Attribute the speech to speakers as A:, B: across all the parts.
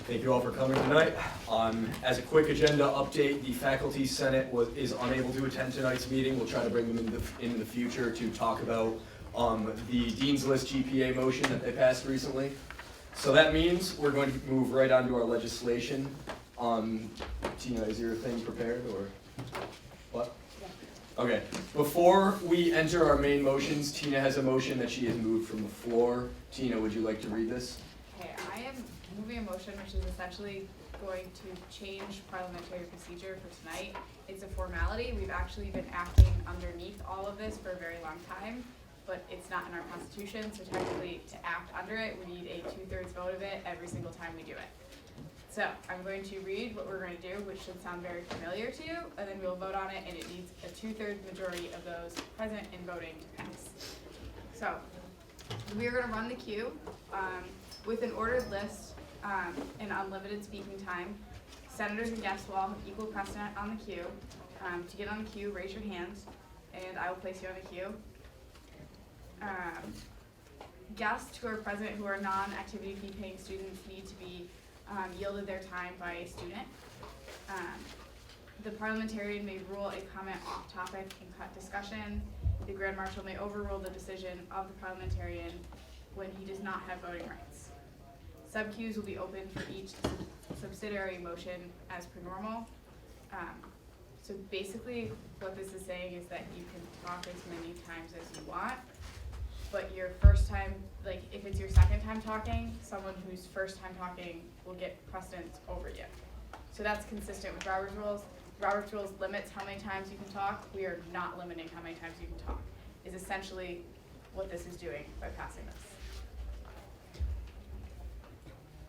A: Thank you all for coming tonight. As a quick agenda update, the Faculty Senate is unable to attend tonight's meeting. We'll try to bring them in the future to talk about the Dean's List GPA motion that they passed recently. So that means we're going to move right on to our legislation. Tina, is your thing prepared or what? Okay, before we enter our main motions, Tina has a motion that she has moved from the floor. Tina, would you like to read this?
B: Okay, I am moving a motion which is essentially going to change parliamentary procedure for tonight. It's a formality. We've actually been acting underneath all of this for a very long time, but it's not in our constitution, so technically to act under it, we need a 2/3 vote of it every single time we do it. So I'm going to read what we're going to do, which should sound very familiar to you, and then we'll vote on it, and it needs a 2/3 majority of those present and voting to pass. So we are going to run the queue with an ordered list and unlimited speaking time. Senators and guests will all have equal precedent on the queue. To get on the queue, raise your hands, and I will place you on the queue. Guests who are present who are non-activity fee paying students need to be yielded their time by a student. The parliamentarian may rule a comment off topic and cut discussion. The Grand Marshal may overrule the decision of the parliamentarian when he does not have voting rights. Sub-queues will be open for each subsidiary motion as per normal. So basically what this is saying is that you can talk as many times as you want, but your first time, like if it's your second time talking, someone who's first time talking will get precedence over you. So that's consistent with Robert's rules. Robert's rules limits how many times you can talk. We are not limiting how many times you can talk, is essentially what this is doing by passing this.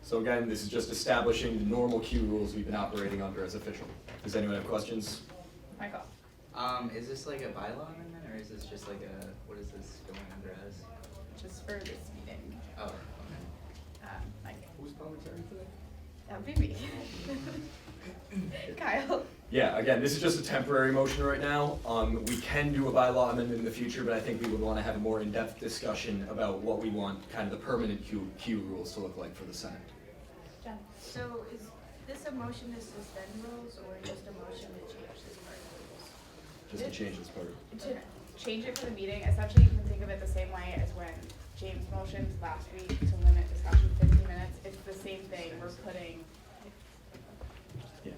A: So again, this is just establishing the normal queue rules we've been operating under as official. Does anyone have questions?
B: Michael?
C: Is this like a bylaw amendment, or is this just like a, what is this going under as?
B: Just for this meeting.
C: Oh, okay.
B: Michael?
A: Who's parliamentarian today?
B: That would be me. Kyle?
A: Yeah, again, this is just a temporary motion right now. We can do a bylaw amendment in the future, but I think we would want to have a more in-depth discussion about what we want kind of the permanent queue rules to look like for the Senate.
B: Jen?
D: So is this a motion to suspend rules or just a motion to change this part of the rules?
A: Just to change this part.
B: To change it for the meeting, essentially you can think of it the same way as when James motioned last week to limit discussion to 15 minutes. It's the same thing. We're putting.
A: Yeah.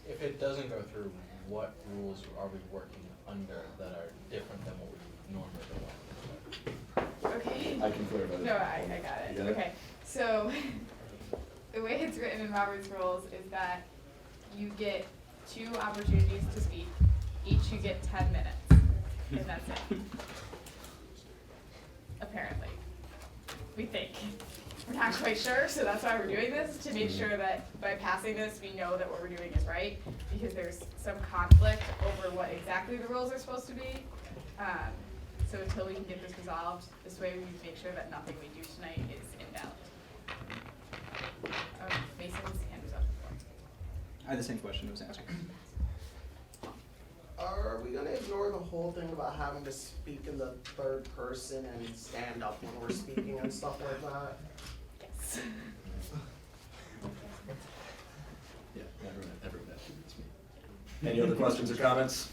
E: If it doesn't go through, what rules are we working under that are different than what we normally do?
B: Okay.
A: I can clarify that.
B: No, I got it.
A: You got it?
B: Okay. So the way it's written in Robert's rules is that you get 2 opportunities to speak. Each you get 10 minutes, and that's it. Apparently, we think. We're not quite sure, so that's why we're doing this, to make sure that by passing this, we know that what we're doing is right, because there's some conflict over what exactly the rules are supposed to be. So until we can get this resolved, this way we make sure that nothing we do tonight is invalid. Mason's hand was up before.
F: I had the same question I was asking.
G: Are we gonna ignore the whole thing about having to speak in the third person and stand up when we're speaking and stuff like that?
B: Yes.
A: Yeah, everyone has to do this meeting. Any other questions or comments?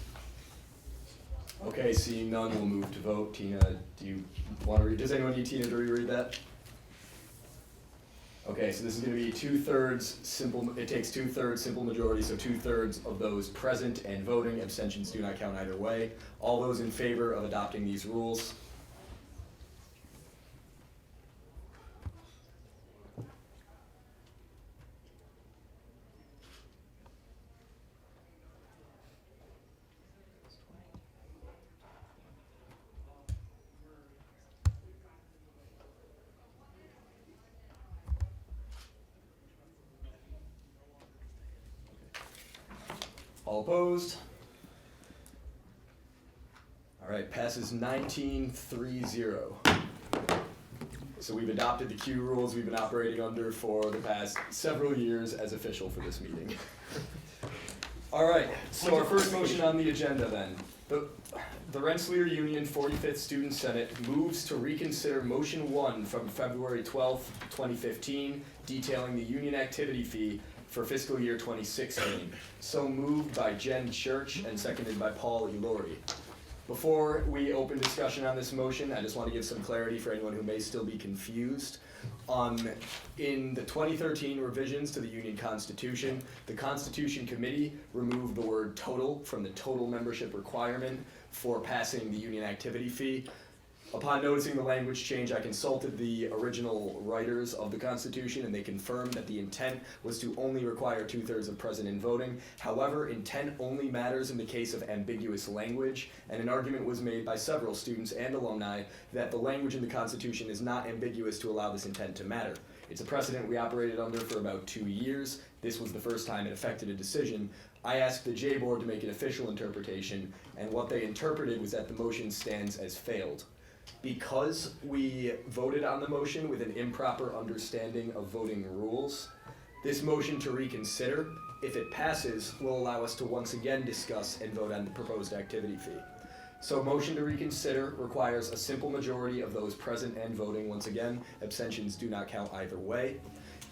A: Okay, seeing none, we'll move to vote. Tina, do you want to read? Does anyone need Tina to reread that? Okay, so this is going to be 2/3 simple. It takes 2/3 simple majority, so 2/3 of those present and voting. Abstentions do not count either way. All those in favor of adopting these rules? All opposed? All right, passes 19-3-0. So we've adopted the queue rules we've been operating under for the past several years as official for this meeting. All right, so our first motion on the agenda then. the Rensselaer Union 45th Student Senate moves to reconsider Motion 1 from February 12th, 2015, detailing the union activity fee for fiscal year 2016. So moved by Jen Church and seconded by Paul Elori. Before we open discussion on this motion, I just want to give some clarity for anyone who may still be confused. In the 2013 revisions to the Union Constitution, the Constitution Committee removed the word total from the total membership requirement for passing the union activity fee. Upon noticing the language change, I consulted the original writers of the Constitution, and they confirmed that the intent was to only require 2/3 of present in voting. However, intent only matters in the case of ambiguous language, and an argument was made by several students and alumni that the language in the Constitution is not ambiguous to allow this intent to matter. It's a precedent we operated under for about 2 years. This was the first time it affected a decision. I asked the J Board to make an official interpretation, and what they interpreted was that the motion stands as failed. Because we voted on the motion with an improper understanding of voting rules, this motion to reconsider, if it passes, will allow us to once again discuss and vote on the proposed activity fee. So motion to reconsider requires a simple majority of those present and voting. Once again, abstentions do not count either way.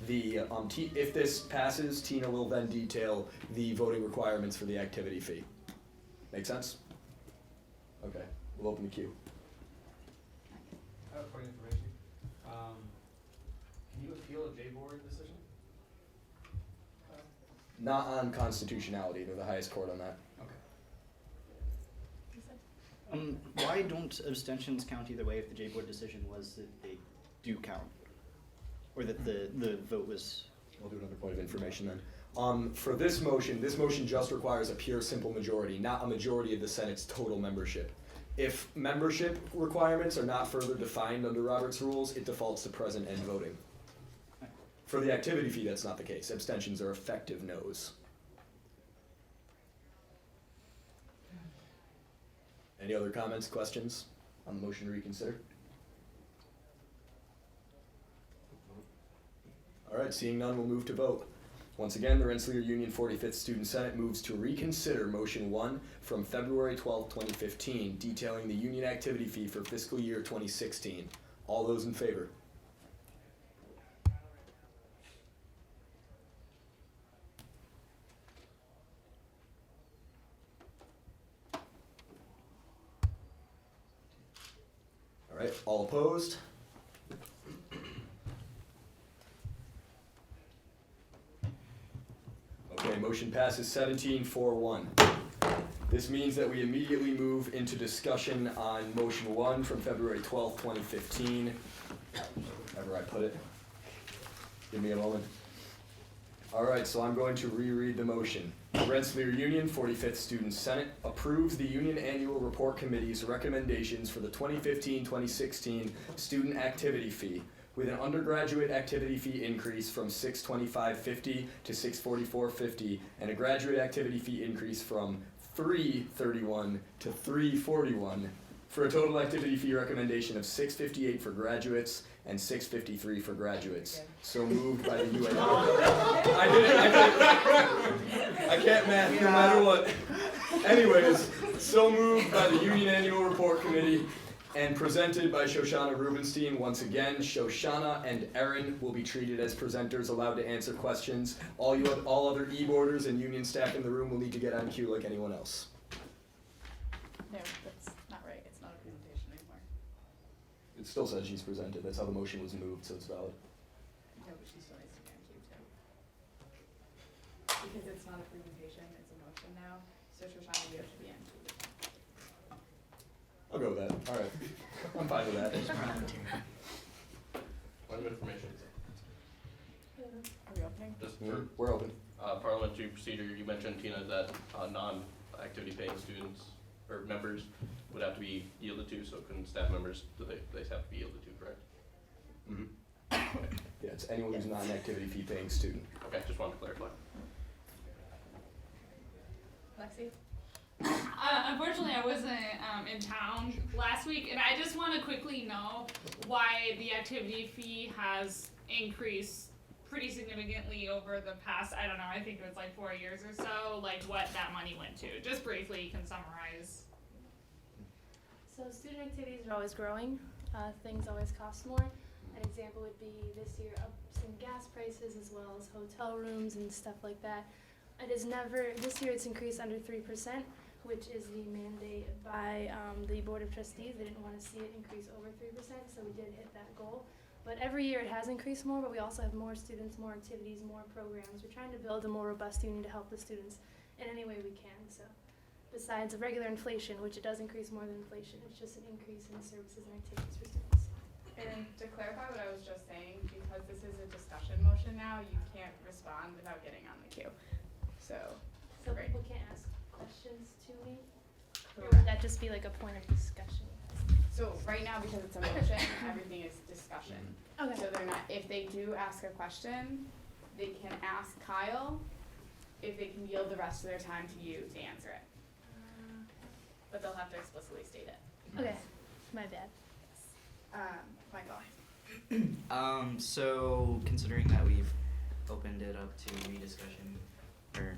A: If this passes, Tina will then detail the voting requirements for the activity fee. Make sense? Okay, we'll open the queue.
H: I have a point of information. Can you appeal a J-Board decision?
A: Not on constitutionality, they're the highest court on that.
H: Okay.
F: Why don't abstentions count either way if the J-Board decision was that they do count? Or that the vote was...
A: We'll do another point of information then. For this motion just requires a pure simple majority, not a majority of the Senate's total membership. If membership requirements are not further defined under Robert's rules, it defaults to present and voting. For the activity fee, that's not the case. Abstentions are effective no's. Any other comments, questions on the motion to reconsider? All right, seeing none, we'll move to vote. Once again, the Rensselaer Union 45th Student Senate moves to reconsider Motion 1 from February 12, 2015, detailing the union activity fee for fiscal year 2016. All those in favor? All right, all opposed? Okay, motion passes 17-4-1. This means that we immediately move into discussion on motion 1 from February 12th, 2015. Wherever I put it. Give me a moment. All right, so I'm going to reread the motion. The Rensselaer Union 45th Student Senate approves the Union Annual Report Committee's recommendations for the 2015-2016 student activity fee, with an undergraduate activity fee increase from $625.50 to $644.50, and a graduate activity fee increase from $331 to $341, for a total activity fee recommendation of $658 for graduates and $653 for graduates. So moved by the UAN. I can't math no matter what. Anyways, so moved by the Union Annual Report Committee and presented by Shoshana Rubenstein. Once again, Shoshana and Erin will be treated as presenters, allowed to answer questions. All other e-boarders and union staff in the room will need to get on cue like anyone else.
B: No, that's not right. It's not a presentation anymore.
A: It still says she's presented. That's how the motion was moved, so it's valid.
B: No, but she still needs to be on cue too. Because it's not a presentation, it's a motion now. So Shoshana, you have to be on cue.
A: I'll go with that. All right. I'm fine with that.
H: Point of information.
B: Are we opening?
H: Just for
A: We're open.
H: parliamentary procedure, you mentioned, Tina, that non-activity paying students or members would have to be yielded to, so couldn't staff members, they have to be yielded to, correct?
A: Mm-hmm. Yeah, it's anyone who's not an activity fee paying student.
H: Okay, just wanted to clarify.
B: Lexi?
I: Unfortunately, I wasn't in town last week, and I just want to quickly know why the activity fee has increased pretty significantly over the past, I don't know, I think it was like 4 years or so, like what that money went to. Just briefly, you can summarize.
J: So student activities are always growing. Things always cost more. An example would be this year ups in gas prices as well as hotel rooms and stuff like that. This year it's increased under 3%, which is the mandate by the Board of Trustees. They didn't want to see it increase over 3%, so we did hit that goal. But every year it has increased more, but we also have more students, more activities, more programs. We're trying to build a more robust union to help the students in any way we can. So besides regular inflation, which it does increase more than inflation, it's just an increase in services and activities for students.
B: And to clarify what I was just saying, because this is a discussion motion now, you can't respond without getting on the queue. So right.
J: People can't ask questions to me? Or would that just be like a point of discussion?
B: So right now, because it's a motion, everything is discussion.
J: Okay.
B: So they're not, if they do ask a question, they can ask Kyle, if they can yield the rest of their time to you to answer it. But they'll have to explicitly state it.
J: Okay, my bad.
B: Michael.
C: So considering that we've opened it up to rediscussion, or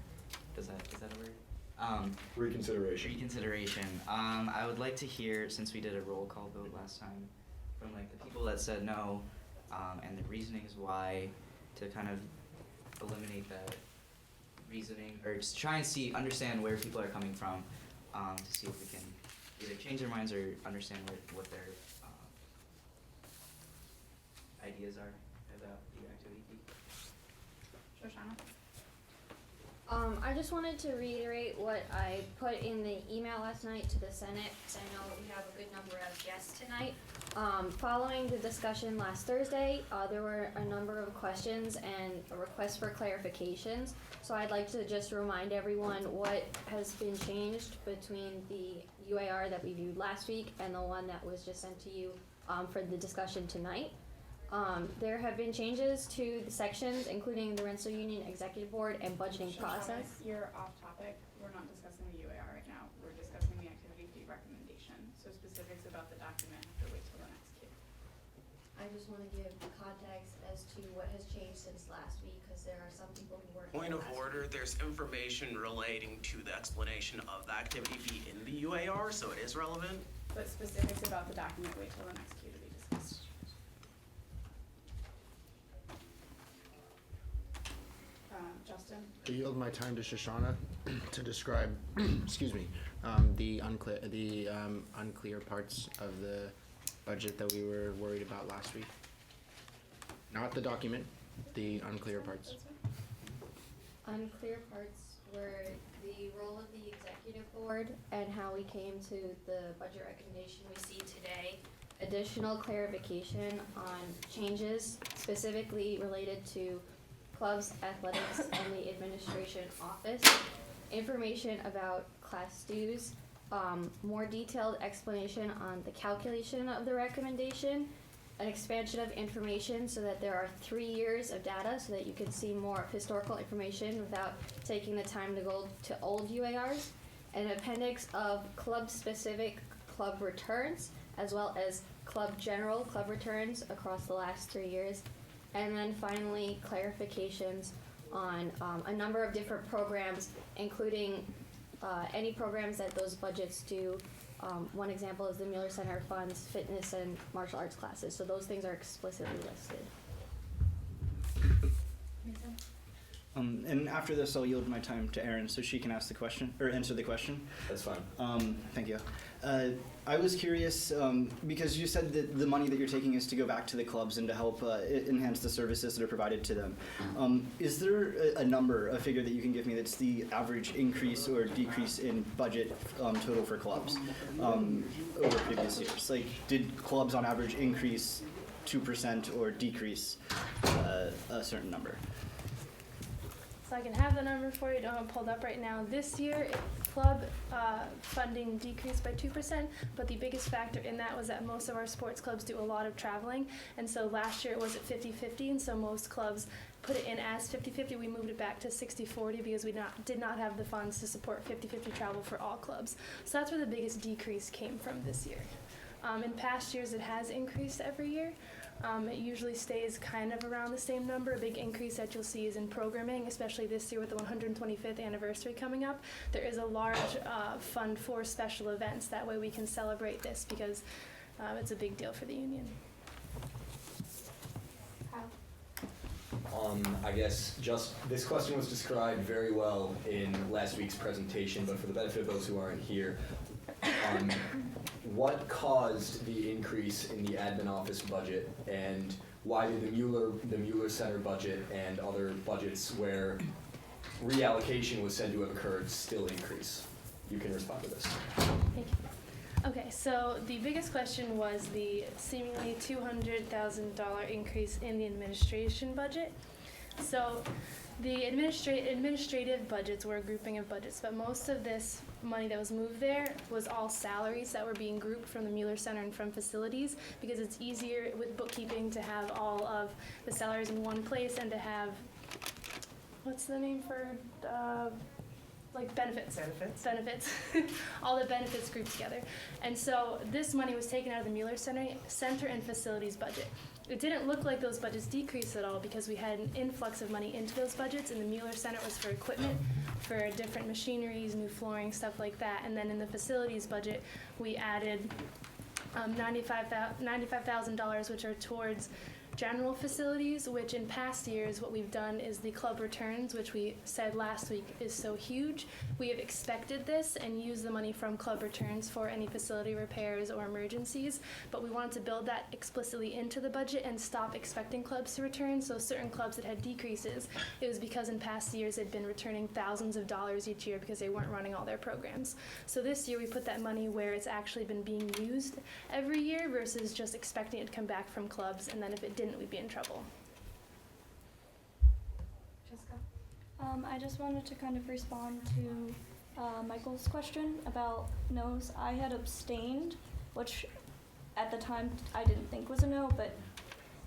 C: is that a word? Reconsideration. I would like to hear, since we did a roll call vote last time, from like the people that said no, and the reasonings why, to kind of eliminate that reasoning, or just try and understand where people are coming from, to see if we can either change their minds or understand what their ideas are about the activity fee.
B: Shoshana?
K: I just wanted to reiterate what I put in the email last night to the Senate, because I know we have a good number of guests tonight. Following the discussion last Thursday, there were a number of questions and a request for clarifications. So I'd like to just remind everyone what has been changed between the UAR that we viewed last week and the one that was just sent to you for the discussion tonight. There have been changes to the sections, including the Rensselaer Union Executive Board and budgeting process.
B: You're off topic. We're not discussing the UAR right now. We're discussing the activity fee recommendation. So specifics about the document have to wait till the next queue.
K: I just want to give context as to what has changed since last week, because there are some people who weren't.
G: Point of order, there's information relating to the explanation of the activity fee in the UAR, so it is relevant.
B: But specifics about the document wait till the next queue to be discussed. Justin?
L: I yield my time to Shoshana to describe, excuse me, the unclear parts of the budget that we were worried about last week. Not the document, the unclear parts.
K: Unclear parts were the role of the executive board and how we came to the budget recommendation we see today. Additional clarification on changes specifically related to clubs, athletics, and the administration office. Information about class dues. More detailed explanation on the calculation of the recommendation. An expansion of information so that there are 3 years of data so that you can see more historical information without taking the time to go to old UARs. An appendix of club-specific club returns, as well as general club returns across the last 3 years. And then finally, clarifications on a number of different programs, including any programs that those budgets do. One example is the Mueller Center funds fitness and martial arts classes, so those things are explicitly listed.
F: And after this, I'll yield my time to Erin so she can ask the question, or answer the question.
A: That's fine.
F: Thank you. I was curious, because you said that the money that you're taking is to go back to the clubs and to help enhance the services that are provided to them. Is there a number, a figure that you can give me that's the average increase or decrease in budget total for clubs over previous years? Like, did clubs on average increase 2% or decrease a certain number?
J: So I can have the number for you, I don't have it pulled up right now. This year, club funding decreased by 2%, but the biggest factor in that was that most of our sports clubs do a lot of traveling, and so last year it was at 50-50, and so most clubs put it in as 50-50. We moved it back to 60-40 because we did not have the funds to support 50-50 travel for all clubs. So that's where the biggest decrease came from this year. In past years, it has increased every year. It usually stays kind of around the same number. A big increase that you'll see is in programming, especially this year with the 125th anniversary coming up. There is a large fund for special events. That way we can celebrate this because it's a big deal for the union.
A: I guess this question was described very well in last week's presentation, but for the benefit of those who aren't here, what caused the increase in the admin office budget, and why did the Mueller Center budget and other budgets where reallocation was said to have occurred still increase? You can respond to this.
J: Thank you. Okay, so the biggest question was the seemingly $200,000 increase in the administration budget. So the administrative budgets were a grouping of budgets, but most of this money that was moved there was all salaries that were being grouped from the Mueller Center and from facilities, because it's easier with bookkeeping to have all of the salaries in one place and to have, what's the name for, like benefits. Benefits. All the benefits grouped together. And so this money was taken out of the Mueller Center and facilities budget. It didn't look like those budgets decreased at all because we had an influx of money into those budgets, and the Mueller Center was for equipment, for different machineries, new flooring, stuff like that. And then in the facilities budget, we added $95,000, which are towards general facilities, which in past years what we've done is the club returns, which we said last week is so huge. We have expected this and used the money from club returns for any facility repairs or emergencies, but we wanted to build that explicitly into the budget and stop expecting clubs to return. So certain clubs that had decreases, it was because in past years they'd been returning thousands of dollars each year because they weren't running all their programs. So this year we put that money where it's actually been being used every year versus just expecting it to come back from clubs, and then if it didn't, we'd be in trouble.
D: Jessica?
M: I just wanted to kind of respond to Michael's question about no's. I had abstained, which at the time I didn't think was a no, but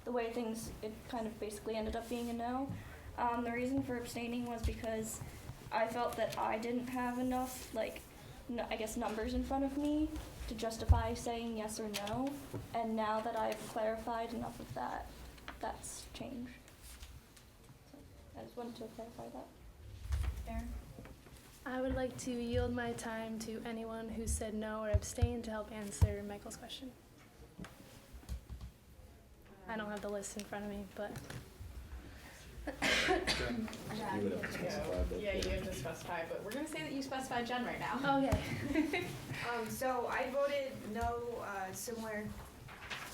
M: the way things, it kind of basically ended up being a no. The reason for abstaining was because I felt that I didn't have enough, I guess, numbers in front of me to justify saying yes or no, and now that I've clarified enough of that, that's changed. So I just wanted to clarify that.
D: Erin?
J: I would like to yield my time to anyone who said no or abstained to help answer Michael's question. I don't have the list in front of me, but
A: You would have to specify, but
B: Yeah, you have to specify, but we're gonna say that you specified Jen right now.
J: okay.
D: So I voted no, similar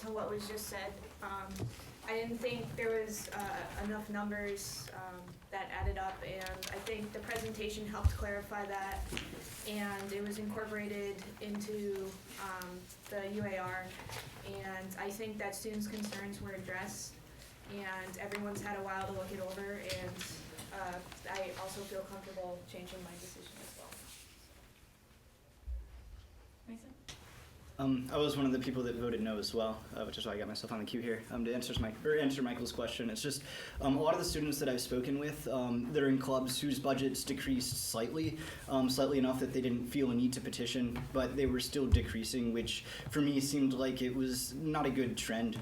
D: to what was just said. I didn't think there was enough numbers that added up, and I think the presentation helped clarify that, and it was incorporated into the UAR, and I think that students' concerns were addressed, and everyone's had a while to look it over, and I also feel comfortable changing my decision as well.
B: Mason?
F: I was one of the people that voted no as well, which is why I got myself on the queue here to answer Michael's question. It's just a lot of the students that I've spoken with that are in clubs whose budgets decreased slightly enough that they didn't feel a need to petition, but they were still decreasing, which for me seemed like it was not a good trend.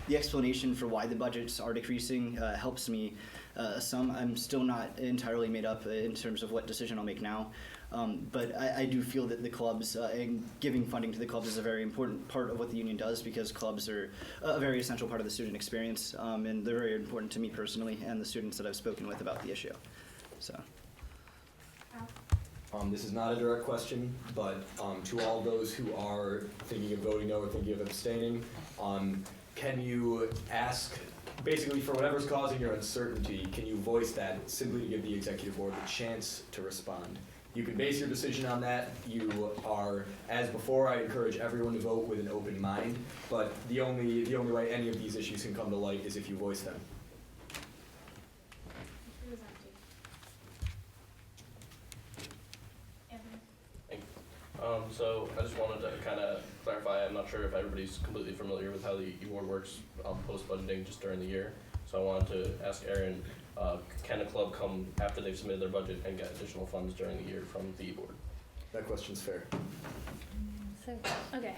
F: The explanation for why the budgets are decreasing helps me some. I'm still not entirely made up in terms of what decision I'll make now. But I do feel that the clubs and giving funding to the clubs is a very important part of what the union does, because clubs are a very essential part of the student experience, and they're very important to me personally and the students that I've spoken with about the issue. So.
A: This is not a direct question, but to all those who are thinking of voting no or thinking of abstaining, can you ask, basically for whatever's causing your uncertainty, can you voice that simply to give the executive board the chance to respond? You can base your decision on that. You are, as before, I encourage everyone to vote with an open mind, but the only way any of these issues can come to light is if you voice them.
H: So I just wanted to kind of clarify, I'm not sure if everybody's completely familiar with how the board works post-budgeting just during the year. So I wanted to ask Erin, can a club come after they've submitted their budget and get additional funds during the year from the board?
A: That question's fair.
J: Okay.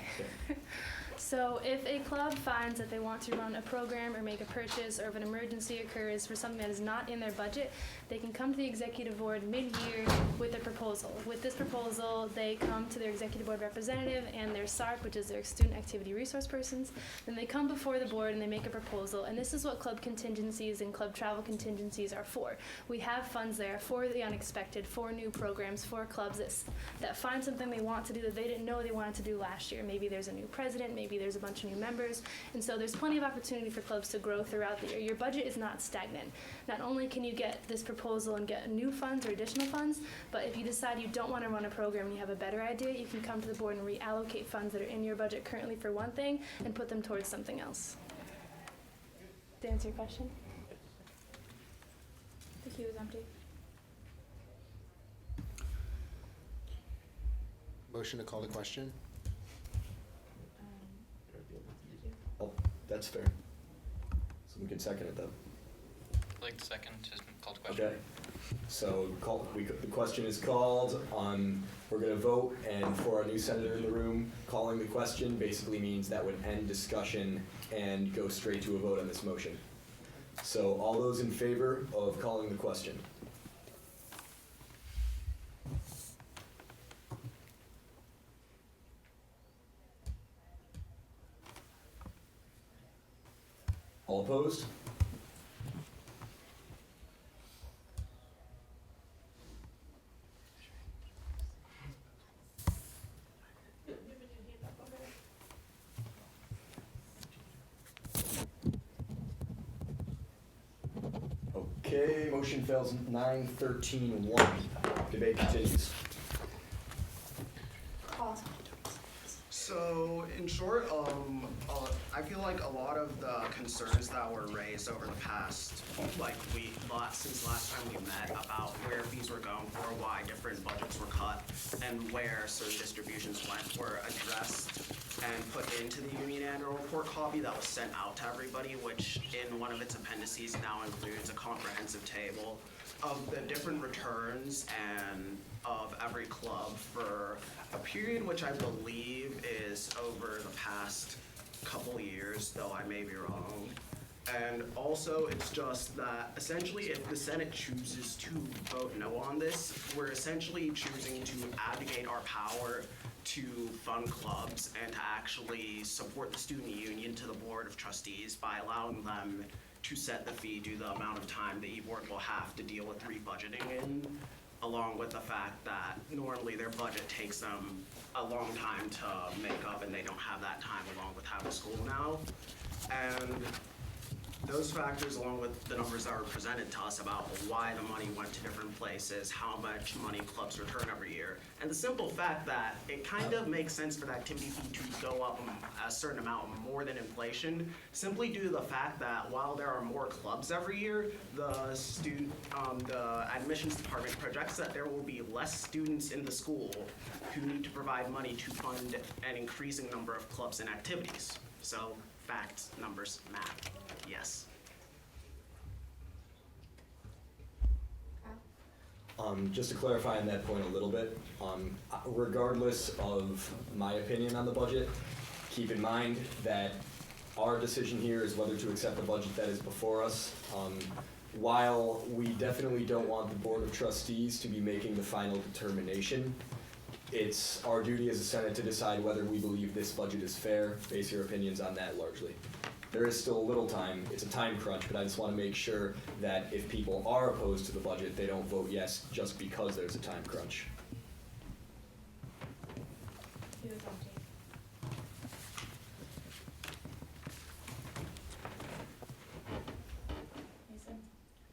J: So if a club finds that they want to run a program or make a purchase, or if an emergency occurs for something that is not in their budget, they can come to the executive board mid-year with a proposal. With this proposal, they come to their executive board representative and their SARP, which is their student activity resource persons. Then they come before the board and they make a proposal. And this is what club contingencies and club travel contingencies are for. We have funds there for the unexpected, for new programs, for clubs that find something they want to do that they didn't know they wanted to do last year. Maybe there's a new president, maybe there's a bunch of new members. And so there's plenty of opportunity for clubs to grow throughout the year. Your budget is not stagnant. Not only can you get this proposal and get new funds or additional funds, but if you decide you don't want to run a program and you have a better idea, you can come to the board and reallocate funds that are in your budget currently for one thing and put them towards something else. To answer your question?
B: The queue is empty.
L: Motion to call the question?
A: Oh, that's fair. So we can second it though.
N: I'd like to second to call the question.
A: Okay. So the question is called. We're going to vote, and for our new senator in the room, calling the question basically means that would end discussion and go straight to a vote on this motion. So all those in favor of calling the question? All opposed? Okay, motion fails 9-13-1. Debate continues.
G: So, in short, I feel like a lot of the concerns that were raised over the past, since last time we met about where fees were going for, why different budgets were cut, and where certain distributions went were addressed and put into the union annual report copy that was sent out to everybody, which in one of its appendices now includes a comprehensive table of the different returns and of every club for a period which I believe is over the past couple years, though I may be wrong. And also, it's just that essentially if the Senate chooses to vote no on this, we're essentially choosing to abdicate our power to fund clubs and to actually support the student union to the Board of Trustees by allowing them to set the fee due to the amount of time the e-board will have to deal with rebudgeting in, along with the fact that normally their budget takes them a long time to make up and they don't have that time along with having school now. And those factors, along with the numbers that were presented to us about why the money went to different places, how much money clubs return every year, and the simple fact that it kind of makes sense for the activity fee to go up a certain amount more than inflation, simply due to the fact that while there are more clubs every year, the admissions department projects that there will be less students in the school who need to provide money to fund an increasing number of clubs and activities. So, facts, numbers, math. Yes.
A: Just to clarify on that point a little bit, regardless of my opinion on the budget, keep in mind that our decision here is whether to accept the budget that is before us. While we definitely don't want the Board of Trustees to be making the final determination, it's our duty as a Senate to decide whether we believe this budget is fair. Base your opinions on that largely. There is still a little time. It's a time crunch, but I just want to make sure that if people are opposed to the budget, they don't vote yes just because there's a time crunch.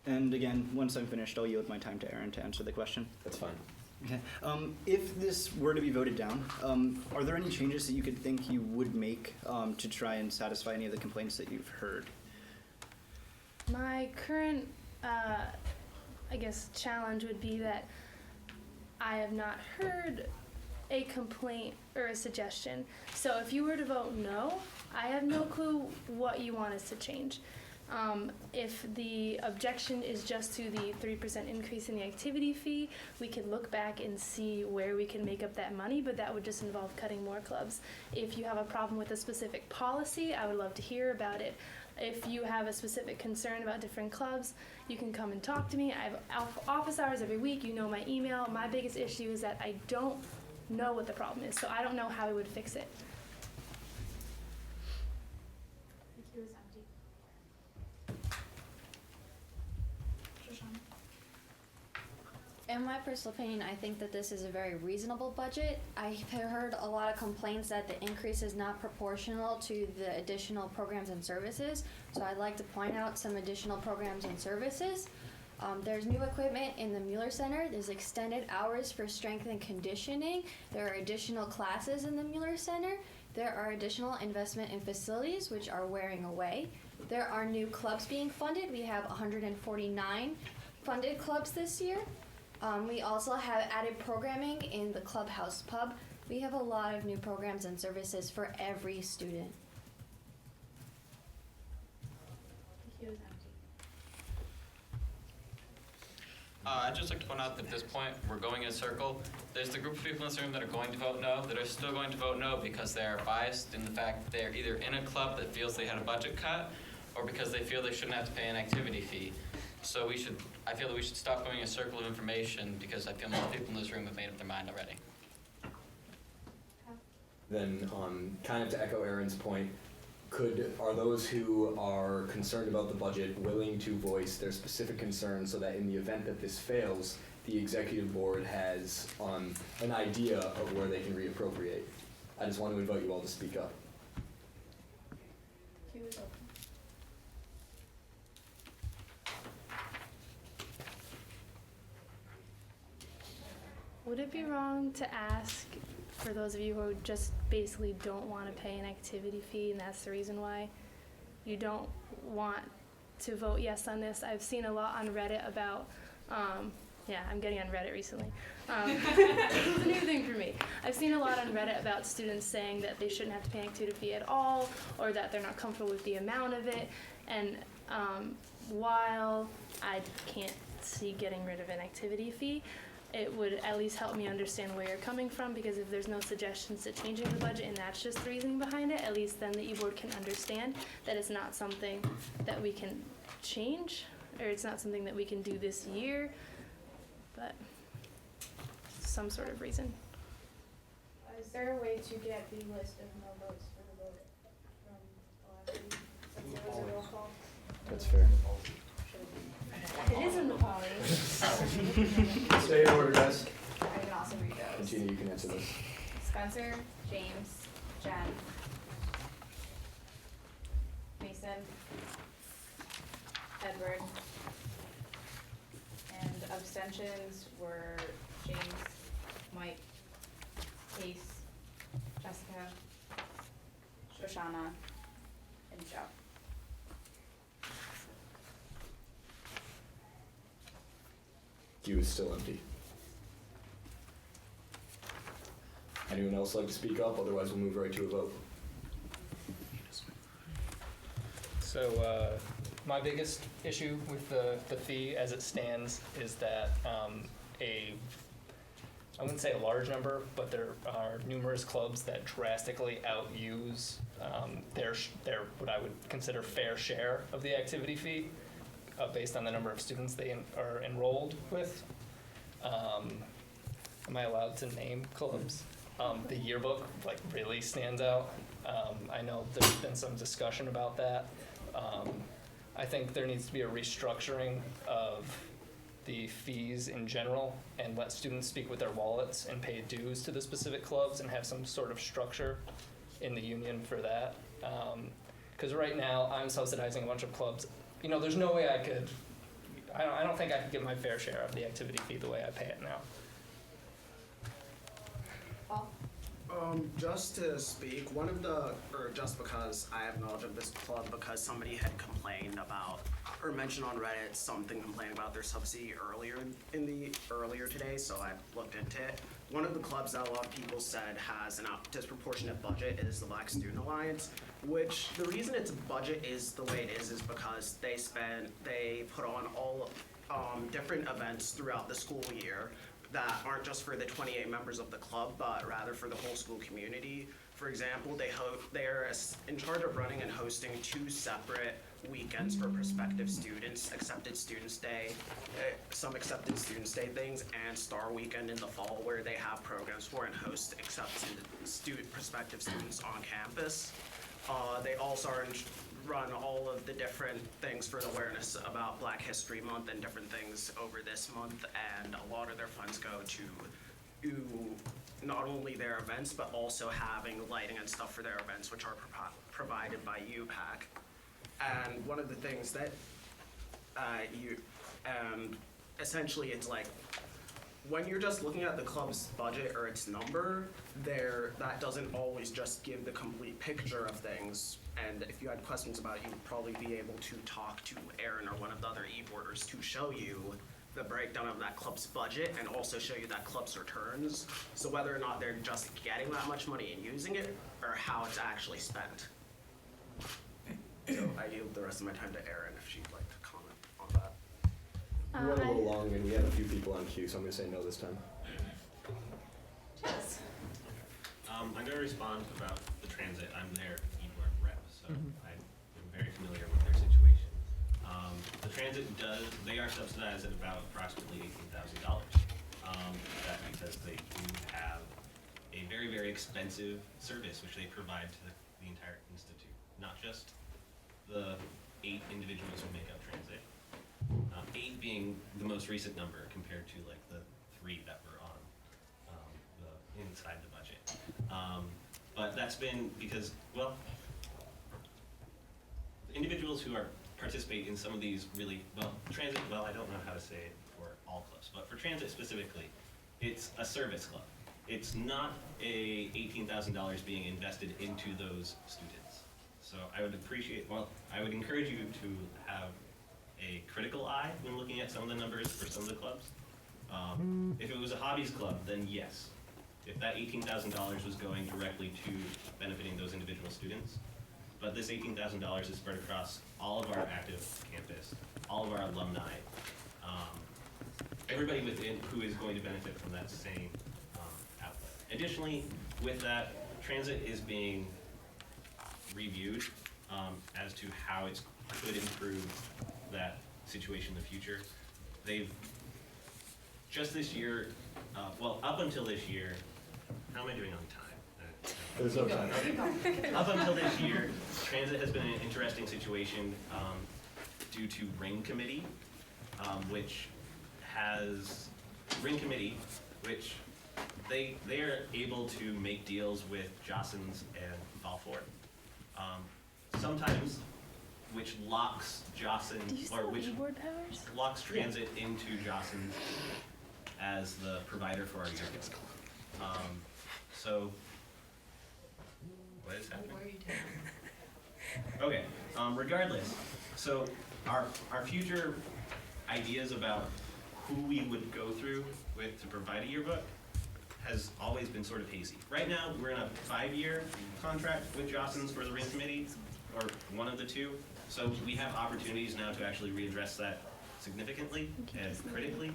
F: And again, once I'm finished, I'll yield my time to Aaron to answer the question.
A: That's fine.
F: Okay. If this were to be voted down, are there any changes that you could think you would make to try and satisfy any of the complaints that you've heard?
J: My current, challenge would be that I have not heard a complaint or a suggestion. So if you were to vote no, I have no clue what you want us to change. If the objection is just to the 3% increase in the activity fee, we can look back and see where we can make up that money, but that would just involve cutting more clubs. If you have a problem with a specific policy, I would love to hear about it. If you have a specific concern about different clubs, you can come and talk to me. I have office hours every week. You know my email. My biggest issue is that I don't know what the problem is, so I don't know how we would fix it.
B: The queue is empty. Shoshana?
K: In my personal opinion, I think that this is a very reasonable budget. I've heard a lot of complaints that the increase is not proportional to the additional programs and services. So I'd like to point out some additional programs and services. There's new equipment in the Mueller Center. There's extended hours for strength and conditioning. There are additional classes in the Mueller Center. There are additional investment in facilities which are wearing away. There are new clubs being funded. We have 149 funded clubs this year. We also have added programming in the Clubhouse Pub. We have a lot of new programs and services for every student.
B: The queue is empty.
N: I'd just like to point out that at this point, we're going in a circle. There's the group of people in this room that are going to vote no, that are still going to vote no because they're biased in the fact that they're either in a club that feels they had a budget cut or because they feel they shouldn't have to pay an activity fee. So I feel that we should stop going in a circle of information because I feel most people in this room have made up their mind already.
A: Then, kind of to echo Aaron's point, are those who are concerned about the budget willing to voice their specific concerns so that in the event that this fails, the executive board has an idea of where they can reappropriate? I just want to invite you all to speak up.
B: Queue is open.
J: Would it be wrong to ask, for those of you who just basically don't want to pay an activity fee, and that's the reason why you don't want to vote yes on this? I've seen a lot on Reddit about, I'm getting on Reddit recently. It's a new thing for me. I've seen a lot on Reddit about students saying that they shouldn't have to pay an activity fee at all, or that they're not comfortable with the amount of it. And while I can't see getting rid of an activity fee, it would at least help me understand where you're coming from, because if there's no suggestions to changing the budget and that's just the reasoning behind it, at least then the e-board can understand that it's not something that we can change, or it's not something that we can do this year, but some sort of reason.
D: Is there a way to get the list of no votes for the vote from last week, since there was a roll call?
A: That's fair.
J: It is in the policy.
A: Stay in order, guys.
B: I can also read those.
A: Tina, you can answer this.
B: Spencer, James, Jen, Mason, Edward, and abstentions were James, Mike, Case, Jessica, Shoshana, and Joe.
A: Queue is still empty. Anyone else like to speak up? Otherwise, we'll move right to a vote.
O: So my biggest issue with the fee as it stands is that I wouldn't say a large number, but there are numerous clubs that drastically outuse their what I would consider fair share of the activity fee based on the number of students they are enrolled with. Am I allowed to name clubs? The yearbook really stands out. I know there's been some discussion about that. I think there needs to be a restructuring of the fees in general and let students speak with their wallets and pay dues to the specific clubs and have some sort of structure in the union for that. Because right now I'm subsidizing a bunch of clubs. There's no way I could, I don't think I could get my fair share of the activity fee the way I pay it now.
G: Just to speak, just because I have knowledge of this club, because somebody had complained about, or mentioned on Reddit, complaining about their subsidy earlier today, so I looked into it. one of the clubs that a lot of people said has an disproportionate budget is the Black Student Alliance, which the reason its budget is the way it is because they put on all different events throughout the school year that aren't just for the 28 members of the club, but rather for the whole school community. For example, they're in charge of running and hosting 2 separate weekends for prospective students, Accepted Students Day, some Accepted Students Day things, and Star Weekend in the fall where they have programs for and host prospective students on campus. They also run all of the different things for the awareness about Black History Month and different things over this month, and a lot of their funds go to not only their events, but also having lighting and stuff for their events, which are provided by UPAC. And one of the things that essentially it's like, when you're just looking at the club's budget or its number, that doesn't always just give the complete picture of things. And if you had questions about it, you would probably be able to talk to Aaron or one of the other e-boarders to show you the breakdown of that club's budget and also show you that club's returns. So whether or not they're just getting that much money and using it, or how it's actually spent. So I yield the rest of my time to Erin if she'd like to comment on that.
A: We went a little long and we had a few people on queue, so I'm gonna say no this time.
B: Yes.
P: I'm gonna respond about the transit. I'm their e-board rep, so I'm very familiar with their situation. The transit they are subsidized at about approximately $18,000. That's because they do have a very, very expensive service which they provide to the entire institute, not just the 8 individuals who make up transit. 8 being the most recent number compared to like the 3 that were on inside the budget. But that's been because, well, the individuals who participate in some of these really, transit, I don't know how to say it for all clubs, but for transit specifically, it's a service club. It's not a $18,000 being invested into those students. So I would encourage you to have a critical eye when looking at some of the numbers for some of the clubs. If it was a hobbies club, then yes. If that $18,000 was going directly to benefiting those individual students, but this $18,000 is spread across all of our active campus, all of our alumni, everybody within who is going to benefit from that same outlet. Additionally, with that, transit is being reviewed as to how it could improve that situation in the future. They've just this year, up until this year, how am I doing on time?
A: There's no time.
P: Okay. Up until this year, transit has been an interesting situation due to Ring Committee, which they are able to make deals with Jostens and Balfour. Sometimes, which locks Jostens locks transit into Jostens as the provider for our yearbook. So, what is happening? Okay, regardless, so our future ideas about who we would go through to provide a yearbook has always been sort of hazy. Right now, we're in a 5-year contract with Jostens for the Ring Committee, or one of the 2. So we have opportunities now to actually readdress that significantly and critically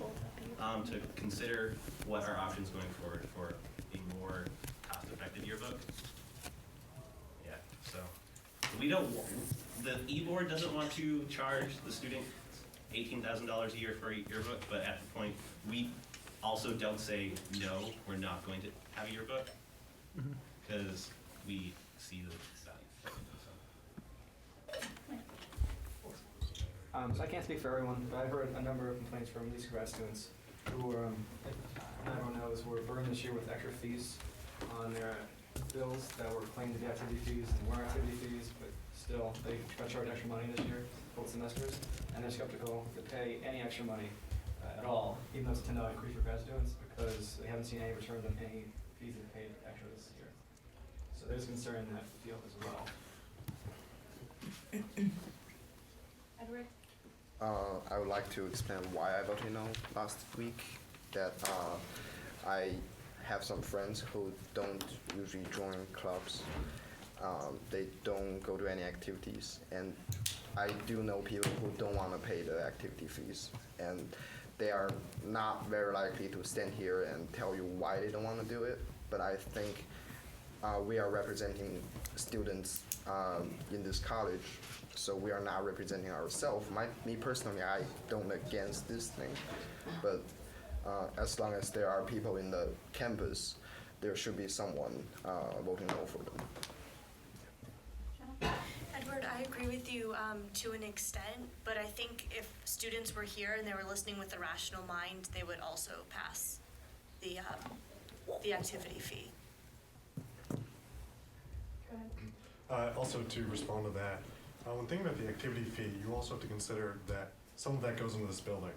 P: to consider what our options going forward for a more cost-effective yearbook. Yeah, so the e-board doesn't want to charge the student $18,000 a year for a yearbook, but at the point, we also don't say, no, we're not going to have a yearbook, because we see the value.
Q: So I can't speak for everyone, but I've heard a number of complaints from these grad students who were, everyone knows, were burned this year with extra fees on their bills that were claimed to be activity fees and weren't activity fees, but still, they got charged extra money this year, both semesters, and they're skeptical to pay any extra money at all, even though it's a $10 increase for grad students, because they haven't seen any returns on any fees they paid extra this year. So there's concern in that field as well.
B: Edward?
L: I would like to explain why I voted no last week. That I have some friends who don't usually join clubs. They don't go to any activities, and I do know people who don't want to pay the activity fees, and they are not very likely to stand here and tell you why they don't want to do it. But I think we are representing students in this college, so we are not representing ourselves. Me personally, I don't against this thing, but as long as there are people in the campus, there should be someone voting no for them.
R: Edward, I agree with you to an extent, but I think if students were here and they were listening with a rational mind, they would also pass the activity fee.
S: Also, to respond to that, when thinking about the activity fee, you also have to consider that some of that goes into this building.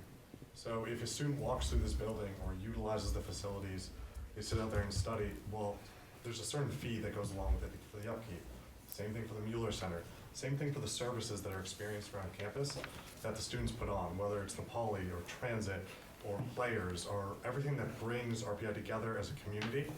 S: So if a student walks through this building or utilizes the facilities, they sit out there and study, well, there's a certain fee that goes along with it for the upkeep. Same thing for the Mueller Center. Same thing for the services that are experienced around campus that the students put on, whether it's the poly or transit or players or everything that brings RPI together as a community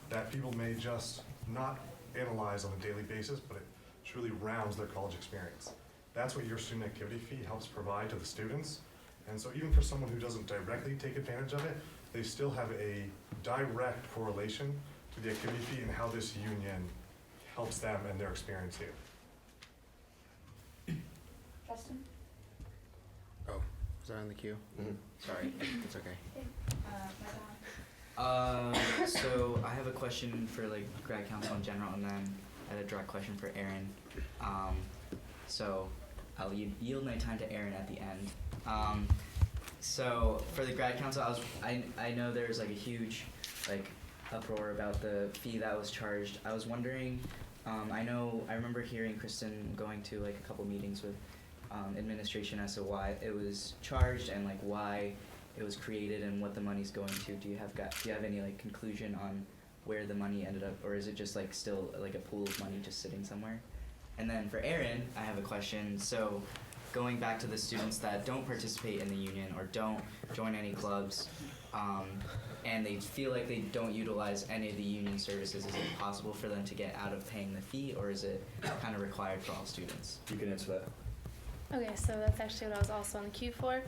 S: that people may just not analyze on a daily basis, but it truly rounds their college experience. That's what your student activity fee helps provide to the students. And so even for someone who doesn't directly take advantage of it, they still have a direct correlation to the activity fee and how this union helps them and their experience here.
B: Justin?
L: Oh, is that on the queue? Mm-hmm. Sorry, it's okay.
C: So I have a question for like grad council in general, and then I had a direct question for Aaron. So I'll yield my time to Aaron at the end. So for the grad council, I know there's like a huge like uproar about the fee that was charged. I was wondering, I remember hearing Kristen going to like a couple meetings with administration as to why it was charged and like why it was created and what the money's going to. Do you have any like conclusion on where the money ended up, or is it just like still like a pool of money just sitting somewhere? And then for Aaron, I have a question. So going back to the students that don't participate in the union or don't join any clubs, and they feel like they don't utilize any of the union services, is it possible for them to get out of paying the fee, or is it kind of required for all students?
A: You can answer that.
J: Okay, so that's actually what I was also on the queue for.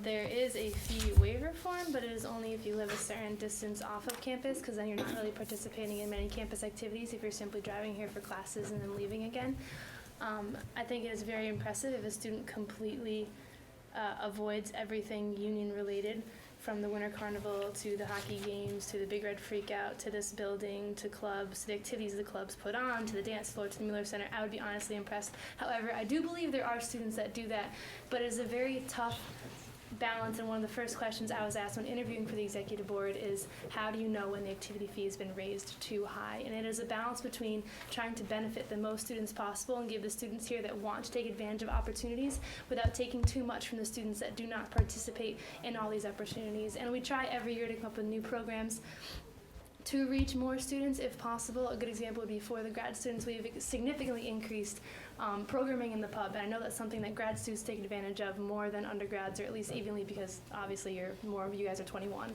J: There is a fee waiver form, but it is only if you live a certain distance off of campus, because then you're not really participating in many campus activities if you're simply driving here for classes and then leaving again. I think it is very impressive if a student completely avoids everything union related, from the Winter Carnival to the hockey games to the Big Red Freakout to this building to clubs, to the activities the clubs put on, to the dance floor, to the Mueller Center. I would be honestly impressed. However, I do believe there are students that do that, but it is a very tough balance, and one of the first questions I was asked when interviewing for the executive board is, how do you know when the activity fee has been raised too high? And it is a balance between trying to benefit the most students possible and give the students here that want to take advantage of opportunities without taking too much from the students that do not participate in all these opportunities. And we try every year to come up with new programs to reach more students if possible. A good example would be for the grad students. We've significantly increased programming in the pub, and I know that's something that grad students take advantage of more than undergrads, or at least evenly, because obviously more of you guys are 21.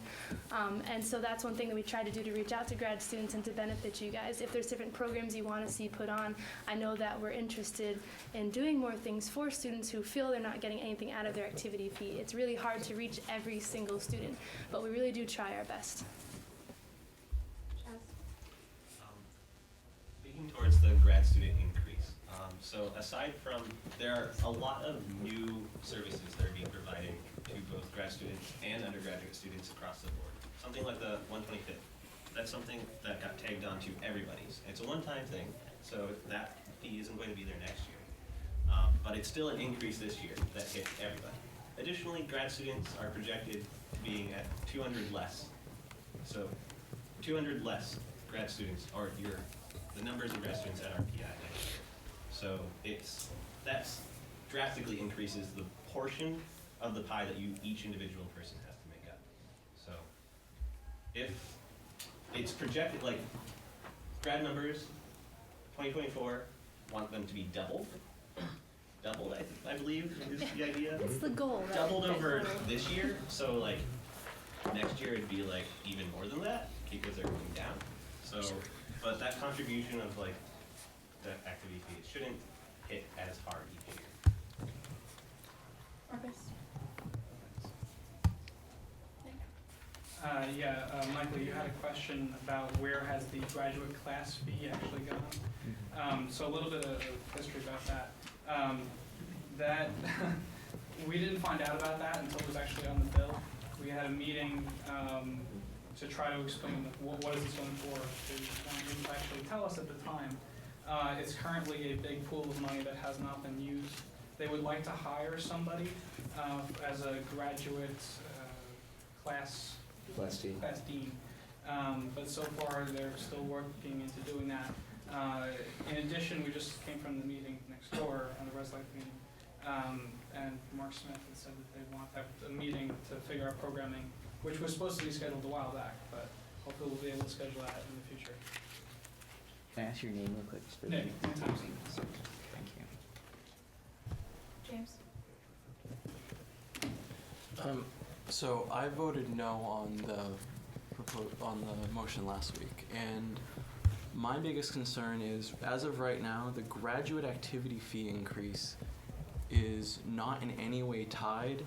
J: And so that's one thing that we try to do to reach out to grad students and to benefit you guys. If there's different programs you want to see put on, I know that we're interested in doing more things for students who feel they're not getting anything out of their activity fee. It's really hard to reach every single student, but we really do try our best.
P: Speaking towards the grad student increase, so aside from, there are a lot of new services that are being provided to both grad students and undergraduate students across the board. Something like the 125th, that's something that got tagged on to everybody's. It's a one-time thing, so that fee isn't going to be there next year. But it's still an increase this year that hit everybody. Additionally, grad students are projected being at 200 less. So 200 less grad students, or the numbers of grad students at RPI. So that's drastically increases the portion of the pie that each individual person has to make up. So if it's projected, like grad numbers, 2024, want them to be doubled, I believe is the idea.
J: It's the goal, right?
P: Doubled over this year, so like next year it'd be like even more than that. because they're going down. So, but that contribution of like the activity fee, it shouldn't hit as hard each year.
B: Marcus?
T: Michael, you had a question about where has the graduate class fee actually gone? So a little bit of history about that. That we didn't find out about that until it was actually on the bill. We had a meeting to try to explain what is this going for. They didn't actually tell us at the time. It's currently a big pool of money that has not been used. They would like to hire somebody as a graduate class dean. But so far, they're still working into doing that. In addition, we just came from the meeting next door on the Res Life meeting, and Mark Smith had said that they want a meeting to figure out programming, which was supposed to be scheduled a while back, but hopefully we'll be able to schedule that in the future.
C: Can I ask your name real quick?
T: Nick Thompson.
C: Thank you.
B: James?
U: So I voted no on the motion last week, and my biggest concern is, as of right now, the graduate activity fee increase is not in any way tied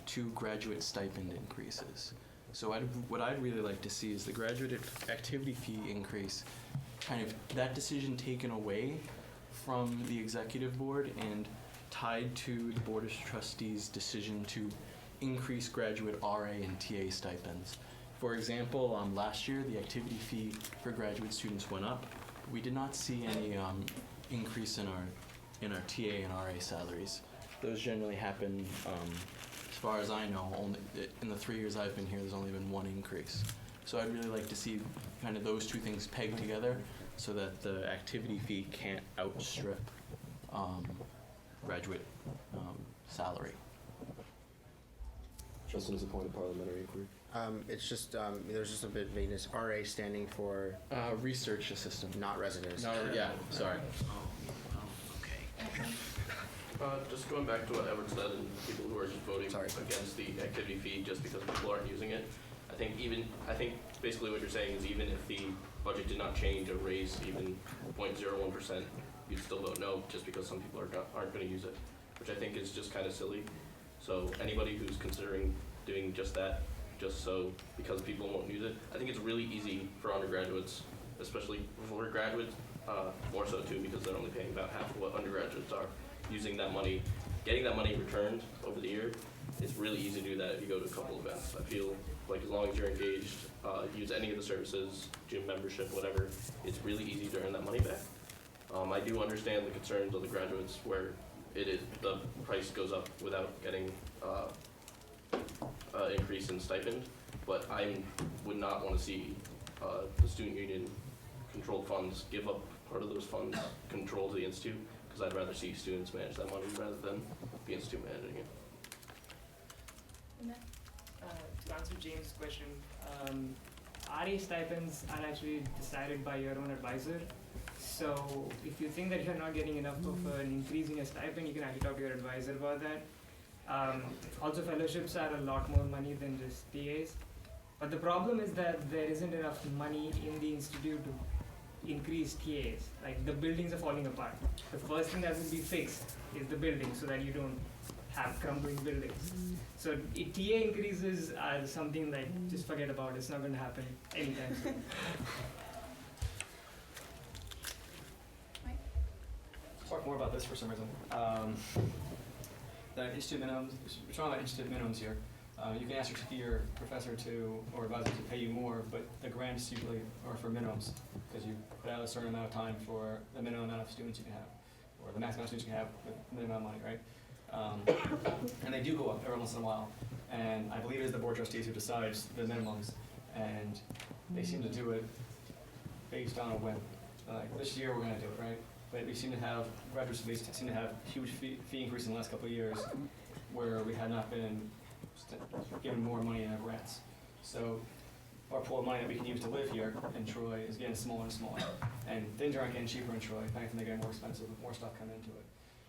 U: to graduate stipend increases. So what I'd really like to see is the graduate activity fee increase, kind of that decision taken away from the executive board and tied to the Board of Trustees' decision to increase graduate RA and TA stipends. For example, last year the activity fee for graduate students went up. We did not see any increase in our TA and RA salaries. Those generally happen, as far as I know, only in the 3 years I've been here, there's only been one increase. So I'd really like to see kind of those two things pegged together so that the activity fee can't outstrip graduate salary.
A: Justin, as a point of parliamentary inquiry.
L: It's just, there's just a bit of vagueness. RA standing for?
U: Research assistant.
L: Not residence.
U: No, yeah, sorry.
L: Okay.
H: Just going back to what Edward said and people who are just voting against the activity fee just because people aren't using it. I think basically what you're saying is even if the budget did not change or raise even 0.01%, you'd still vote no just because some people aren't going to use it, which I think is just kind of silly. So anybody who's considering doing just that, just so because people won't use it, I think it's really easy for undergraduates, especially for graduates, more so too because they're only paying about half of what undergraduates are. Using that money, getting that money returned over the year, it's really easy to do that if you go to a couple events. I feel like as long as you're engaged, use any of the services, gym membership, whatever, it's really easy to earn that money back. I do understand the concerns of the graduates where the price goes up without getting increase in stipend, but I would not want to see the student union controlled funds give up part of those funds control to the institute, because I'd rather see students manage that money rather than the institute managing it.
V: To answer James' question, RA stipends are actually decided by your own advisor. So if you think that you're not getting enough of an increase in your stipend, you can actually talk to your advisor about that. Also, fellowships are a lot more money than just TAs. But the problem is that there isn't enough money in the institute to increase TAs. Like, the buildings are falling apart. The first thing that will be fixed is the building so that you don't have crumbling buildings. So TA increases are something like, just forget about it. It's not going to happen anytime soon.
Q: Talk more about this for some reason. The institute minimums, we're talking about institute minimums here. You can ask your professor or advisor to pay you more, but the grants usually are for minimums because you put out a certain amount of time for the minimum amount of students you can have, or the maximum students you can have with the minimum amount of money, right? And they do go up every once in a while. And I believe it is the board of trustees who decides the minimums, and they seem to do it based on a whim. Like, this year we're going to do it, right? But we seem to have, graduates at least seem to have huge fee increase in the last couple of years where we had not been given more money in our grants. So our pool of money that we can use to live here in Troy is getting smaller and smaller. And things aren't getting cheaper in Troy. In fact, they're getting more expensive with more stuff coming into it.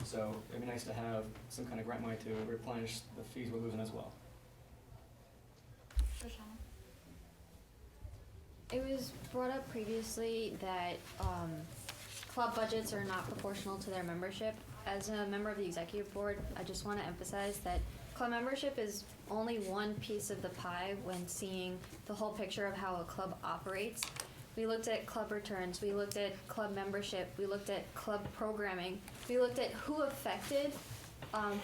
Q: So it'd be nice to have some kind of grant money to replenish the fees we're losing as well.
B: Shoshana?
K: It was brought up previously that club budgets are not proportional to their membership. As a member of the executive board, I just want to emphasize that club membership is only one piece of the pie when seeing the whole picture of how a club operates. We looked at club returns, we looked at club membership, we looked at club programming, we looked at who affected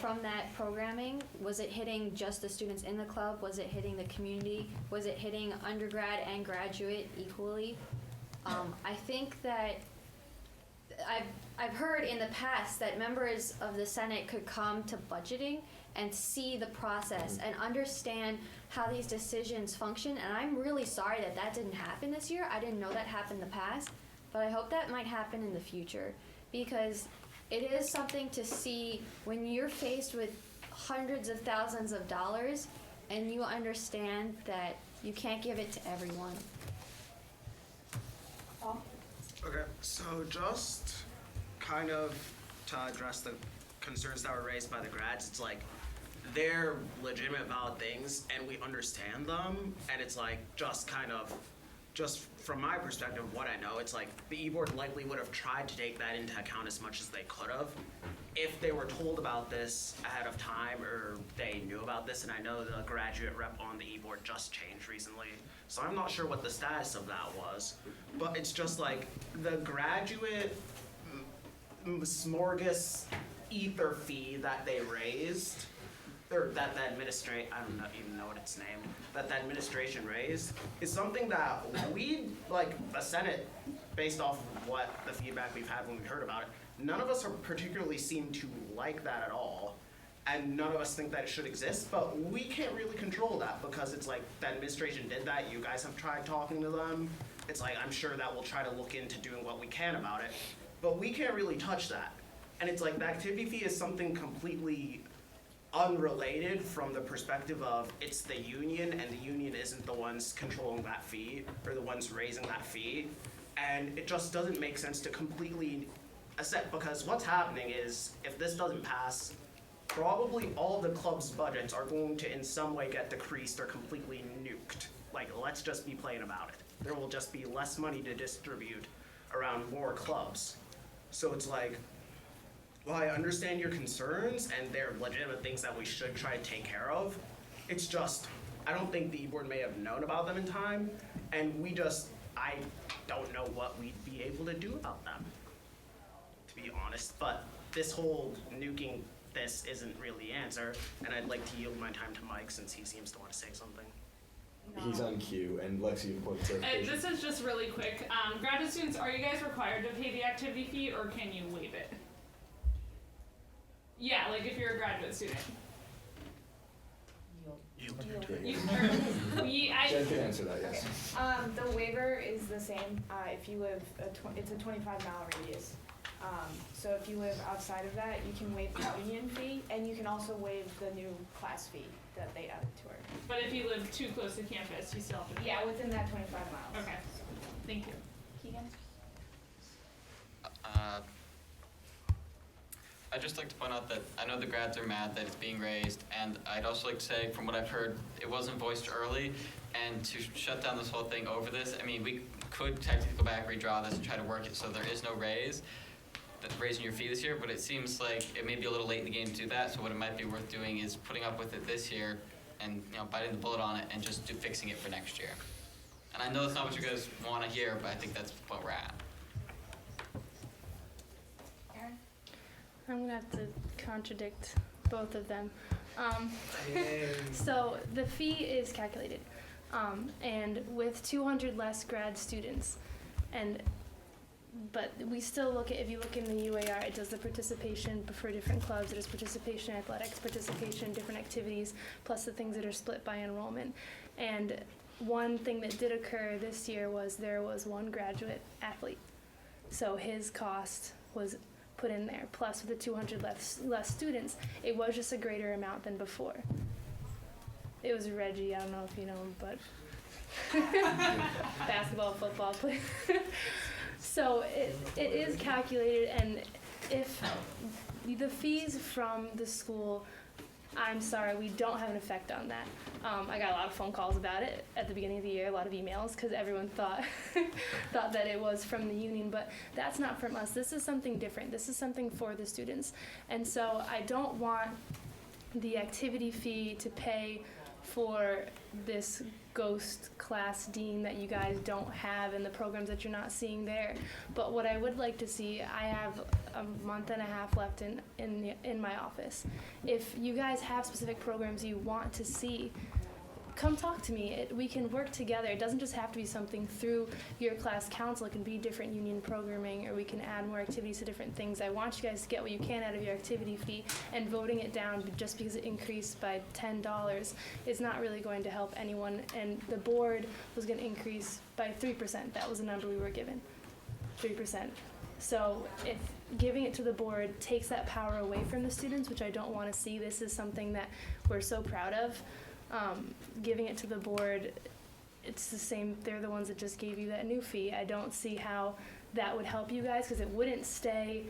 K: from that programming. Was it hitting just the students in the club? Was it hitting the community? Was it hitting undergrad and graduate equally? I think that I've heard in the past that members of the Senate could come to budgeting and see the process and understand how these decisions function, and I'm really sorry that that didn't happen this year. I didn't know that happened in the past, but I hope that might happen in the future, because it is something to see when you're faced with hundreds of thousands of dollars and you understand that you can't give it to everyone.
G: Okay, so just kind of to address the concerns that were raised by the grads, it's like they're legitimate, valid things, and we understand them, and it's like just from my perspective, what I know, it's like the e-board likely would have tried to take that into account as much as they could have if they were told about this ahead of time or they knew about this. And I know the graduate rep on the e-board just changed recently, so I'm not sure what the status of that was, but it's just like the graduate smorgas ether fee that they raised, or that the I don't know, even know what its name, that the administration raised, is something that we, like the Senate, based off of what the feedback we've had when we heard about it, none of us are particularly seem to like that at all, and none of us think that it should exist, but we can't really control that because it's like the administration did that, you guys have tried talking to them, it's like I'm sure that we'll try to look into doing what we can about it, but we can't really touch that. And it's like the activity fee is something completely unrelated from the perspective of it's the union, and the union isn't the ones controlling that fee or the ones raising that fee, and it just doesn't make sense to completely accept, because what's happening is if this doesn't pass, probably all the club's budgets are going to in some way get decreased or completely nuked. Like, let's just be plain about it. There will just be less money to distribute around more clubs. So it's like, well, I understand your concerns, and they're legitimate things that we should try to take care of. It's just, I don't think the e-board may have known about them in time, and I don't know what we'd be able to do about them, to be honest. But this whole nuking this isn't really the answer, and I'd like to yield my time to Mike since he seems to want to say something.
A: He's on cue, and Lexi, you point
E: This is just really quick. Graduate students, are you guys required to pay the activity fee, or can you waive it? Yeah, like if you're a graduate student.
A: Jen can answer that, yes.
B: The waiver is the same if you live, it's a 25-mile radius. So if you live outside of that, you can waive the union fee, and you can also waive the new class fee that they added to it.
E: But if you live too close to campus, you still have to pay.
B: Yeah, within that 25 miles.
E: Okay, thank you.
B: Keegan?
N: I'd just like to point out that I know the grads are mad that it's being raised, and I'd also like to say, from what I've heard, it wasn't voiced early, and to shut down this whole thing over this, I mean, we could technically go back, redraw this, and try to work it so there is no raise, that's raising your fee this year, but it seems like it may be a little late in the game to do that, so what it might be worth doing is putting up with it this year, and biting the bullet on it, and just fixing it for next year. And I know that's not what you guys want to hear, but I think that's what we're at.
J: I'm gonna have to contradict both of them. So the fee is calculated, and with 200 less grad students, but we still look at, if you look in the UAR, it does the participation for different clubs, it does participation in athletics, participation in different activities, plus the things that are split by enrollment. And one thing that did occur this year was there was one graduate athlete, so his cost was put in there. Plus, with the 200 less students, it was just a greater amount than before. It was Reggie, I don't know if you know him, but basketball, football player. So it is calculated, and if the fees from the school I'm sorry, we don't have an effect on that. I got a lot of phone calls about it at the beginning of the year, a lot of emails, because everyone thought thought that it was from the union, but that's not from us. This is something different. This is something for the students. And so I don't want the activity fee to pay for this ghost class dean that you guys don't have and the programs that you're not seeing there. But what I would like to see, I have a month and a half left in my office. If you guys have specific programs you want to see, come talk to me. We can work together. It doesn't just have to be something through your class council. It can be different union programming, or we can add more activities to different things. I want you guys to get what you can out of your activity fee, and voting it down just because it increased by $10 is not really going to help anyone. And the board was going to increase by 3%. That was the number we were given, 3%. So if giving it to the board takes that power away from the students, which I don't want to see, this is something that we're so proud of. Giving it to the board, it's the same, they're the ones that just gave you that new fee. I don't see how that would help you guys, because it wouldn't stay,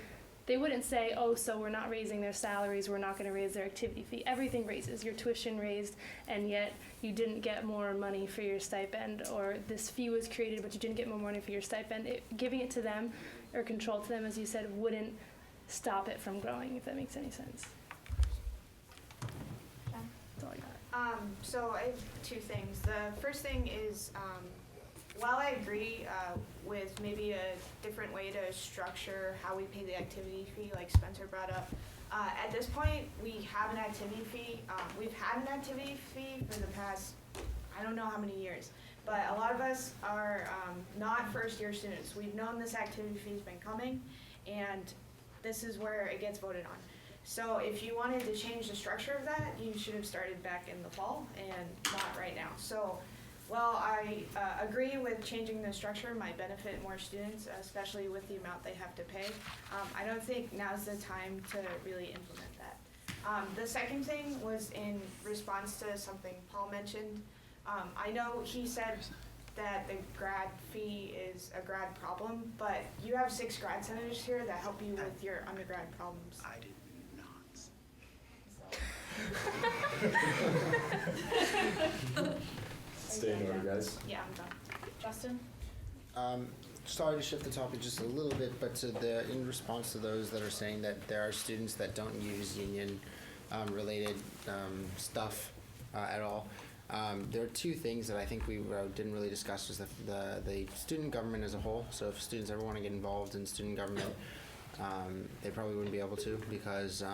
J: they wouldn't say, oh, so we're not raising their salaries, we're not going to raise their activity fee. Everything raises, your tuition raised, and yet you didn't get more money for your stipend, or this fee was created but you didn't get more money for your stipend. Giving it to them, or control to them, as you said, wouldn't stop it from growing, if that makes any sense. That's all I got.
D: So I have two things. The first thing is, while I agree with maybe a different way to structure how we pay the activity fee, like Spencer brought up, at this point we have an activity fee. We've had an activity fee for the past, I don't know how many years, but a lot of us are not first-year students. We've known this activity fee has been coming, and this is where it gets voted on. So if you wanted to change the structure of that, you should have started back in the fall and not right now. So while I agree with changing the structure might benefit more students, especially with the amount they have to pay, I don't think now's the time to really implement that. The second thing was in response to something Paul mentioned. I know he said that the grad fee is a grad problem, but you have 6 grad senators here that help you with your undergrad problems.
G: I did not.
A: Stay in order, guys.
B: Yeah, I'm done. Justin?
L: Sorry to shift the topic just a little bit, but in response to those that are saying that there are students that don't use union related stuff at all, there are 2 things that I think we didn't really discuss, was the student government as a whole. So if students ever want to get involved in student government, they probably wouldn't be able to, because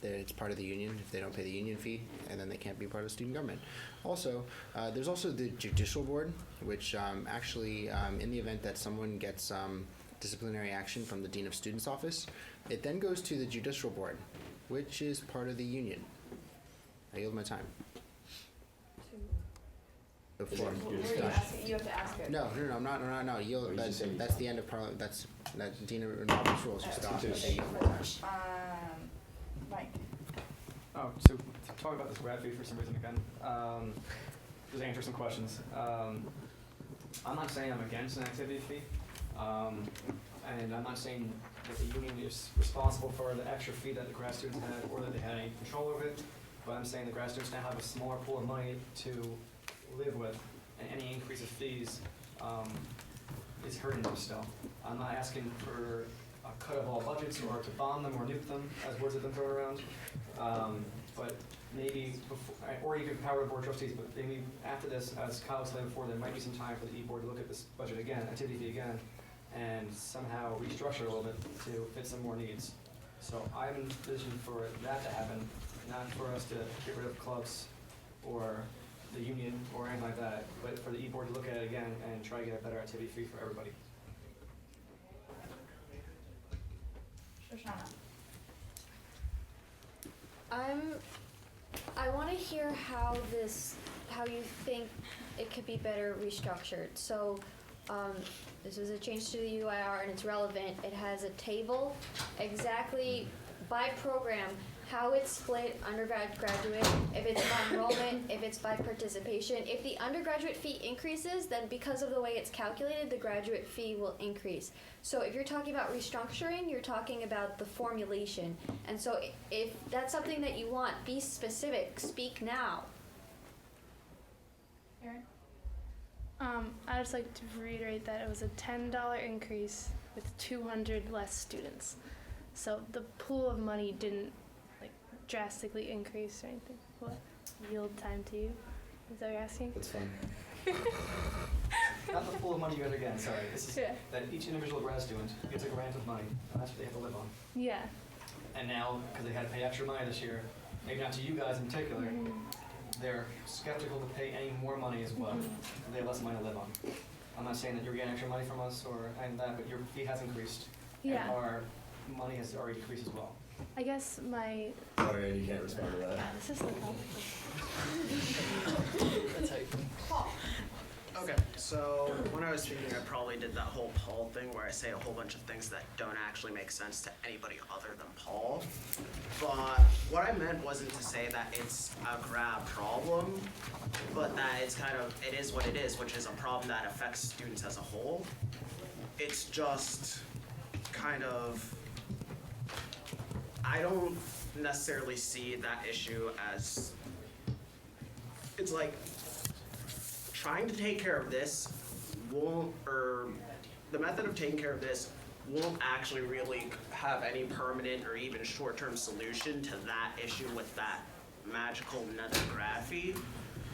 L: it's part of the union if they don't pay the union fee, and then they can't be part of student government. Also, there's also the judicial board, which actually, in the event that someone gets disciplinary action from the dean of students office, it then goes to the judicial board, which is part of the union. I yield my time. Before.
B: You have to ask it.
L: No, I'm not. No. Yield. That's the end of parliament. That's dean of Robert's rules. You stop.
B: Mike.
Q: Oh, so talk about this grad fee for some reason again. Just answer some questions. I'm not saying I'm against an activity fee, and I'm not saying that the union is responsible for the extra fee that the grad students had, or that they had any control over it. But I'm saying the grad students now have a smaller pool of money to live with, and any increase of fees is hurting them still. I'm not asking for a cut of all budgets, or to bond them or nuke them, as words have been thrown around. But maybe before, or you could power the board of trustees, but maybe after this, as Kyle said before, there might be some time for the e-board to look at this budget again, activity fee again, and somehow restructure a little bit to fit some more needs. So I'm envisioning for that to happen, not for us to get rid of clubs or the union or anything like that, but for the e-board to look at it again and try to get a better activity fee for everybody.
B: Shoshana?
K: I want to hear how you think it could be better restructured. So, this was a change to the UIR, and it's relevant. It has a table exactly by program how it's split, undergrad, graduate, if it's by enrollment, if it's by participation. If the undergraduate fee increases, then because of the way it's calculated, the graduate fee will increase. So if you're talking about restructuring, you're talking about the formulation. And so if that's something that you want, be specific, speak now.
B: Erin?
J: I'd just like to reiterate that it was a $10 increase with 200 less students. So the pool of money didn't like drastically increase or anything. What? Yield time to you? Is that what you're asking?
Q: That's fine. Not the pool of money you guys are getting, sorry. This is that each individual grad student gets a grant of money, and that's what they have to live on.
J: Yeah.
Q: And now, because they had to pay extra money this year, maybe not to you guys in particular, they're skeptical to pay any more money as well. They have less money to live on. I'm not saying that you're getting extra money from us or any of that, but your fee has increased.
J: Yeah.
Q: And our money has already decreased as well.
J: I guess my.
A: Sorry, you can't respond to that.
J: This is so complicated.
Q: That's how you
G: Okay, so when I was speaking, I probably did that whole Paul thing where I say a whole bunch of things that don't actually make sense to anybody other than Paul. But what I meant wasn't to say that it's a grad problem, but that it's kind of, it is what it is, which is a problem that affects students as a whole. It's just kind of, I don't necessarily see that issue as, it's like, trying to take care of this won't, or the method of taking care of this won't actually really have any permanent or even short-term solution to that issue with that magical nether grad fee.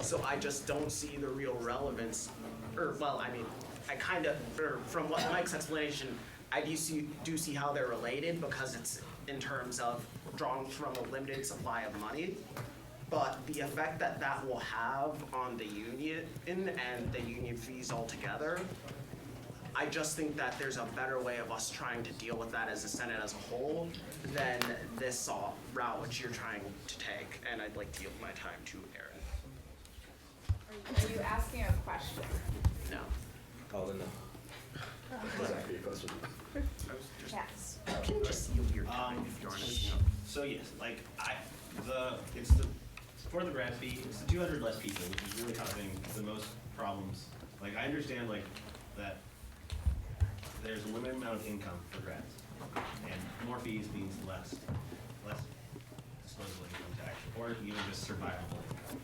G: So I just don't see the real relevance, or well, I mean, I kind of, or from what Mike's explanation, I do see how they're related because it's in terms of drawing from a limited supply of money. But the effect that that will have on the union and the union fees altogether, I just think that there's a better way of us trying to deal with that as a Senate as a whole than this route which you're trying to take. And I'd like to yield my time to Erin.
B: Are you asking a question?
G: No.
A: Oh, then no. Exactly, a question.
B: Yes.
G: You can just yield your time if you're honest.
P: So yes, like for the grad fee, it's the 200 less people, which is really causing the most problems. Like I understand like that there's a limited amount of income for grads, and more fees means less disposable income tax, or even just survivable income,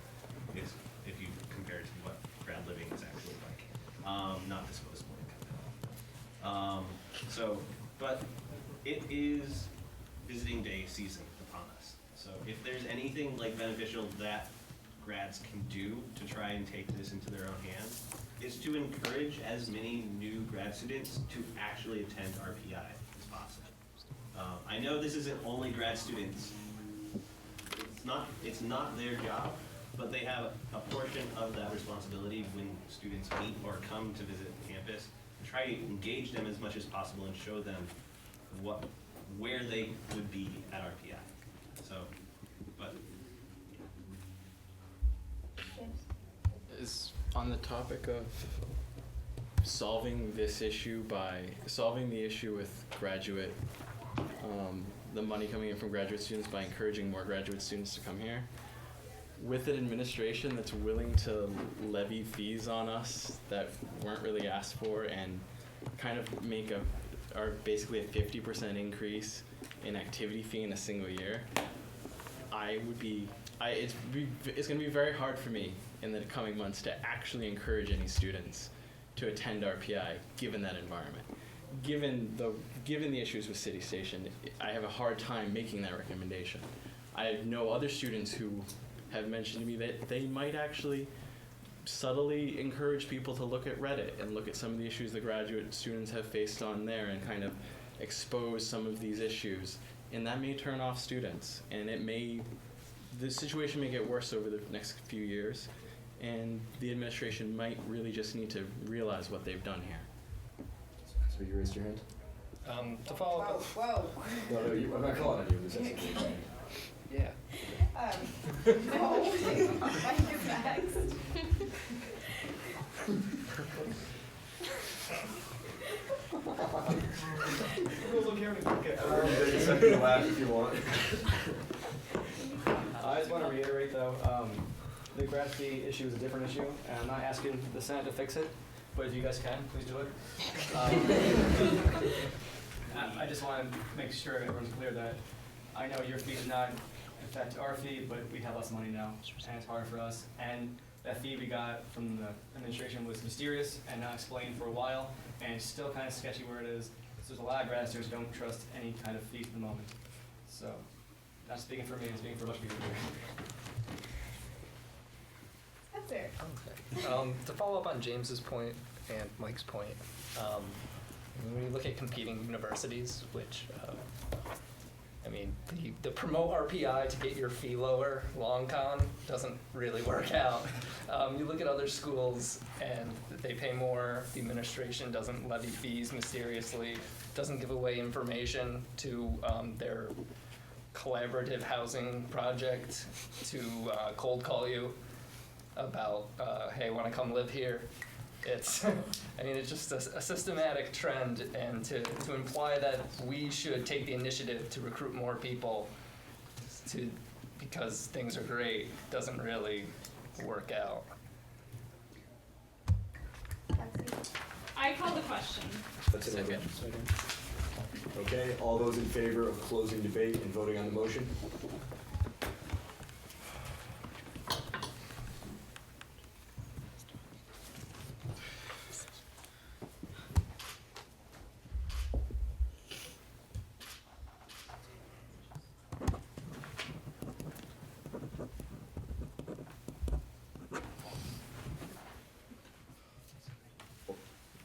P: if you compare it to what grad living is actually like, not disposable income at all. But it is visiting day season upon us. So if there's anything like beneficial that grads can do to try and take this into their own hands, is to encourage as many new grad students to actually attend RPI as possible. I know this isn't only grad students. It's not their job, but they have a portion of that responsibility when students meet or come to visit campus. Try to engage them as much as possible and show them where they would be at RPI. So, but
U: Is on the topic of solving the issue with graduate, the money coming in from graduate students by encouraging more graduate students to come here. With an administration that's willing to levy fees on us that weren't really asked for and kind of make basically a 50% increase in activity fee in a single year, it's going to be very hard for me in the coming months to actually encourage any students to attend RPI given that environment. Given the issues with City Station, I have a hard time making that recommendation. I know other students who have mentioned to me that they might actually subtly encourage people to look at Reddit and look at some of the issues the graduate students have faced on there and kind of expose some of these issues. And that may turn off students, and the situation may get worse over the next few years, and the administration might really just need to realize what they've done here.
A: So you raised your hand?
O: To follow up.
B: Whoa.
A: No, I'm not calling on you. I'm just asking you.
O: Yeah.
B: No. Mike is next.
A: Rules of Karen. Okay. Take a second to laugh if you want.
Q: reiterate though, the grad fee issue is a different issue, and I'm not asking the Senate to fix it, but if you guys can, please do it. I just want to make sure everyone's clear that I know your fee does not affect our fee, but we have less money now, and it's harder for us. And that fee we got from the administration was mysterious and not explained for a while, and it's still kind of sketchy where it is. So there's a lot of grad students who don't trust any kind of fee for the moment. So, not speaking for me, I'm speaking for a bunch of people here.
B: That's fair.
O: To follow up on James's point and Mike's point, when you look at competing universities, which, I mean, the promote RPI to get your fee lower, long con, doesn't really work out. You look at other schools and they pay more, the administration doesn't levy fees mysteriously, doesn't give away information to their collaborative housing project to cold call you about, hey, want to come live here? It's, I mean, it's just a systematic trend, and to imply that we should take the initiative to recruit more people because things are great doesn't really work out.
E: I call the question.
A: That's it. Okay, all those in favor of closing debate and voting on the motion?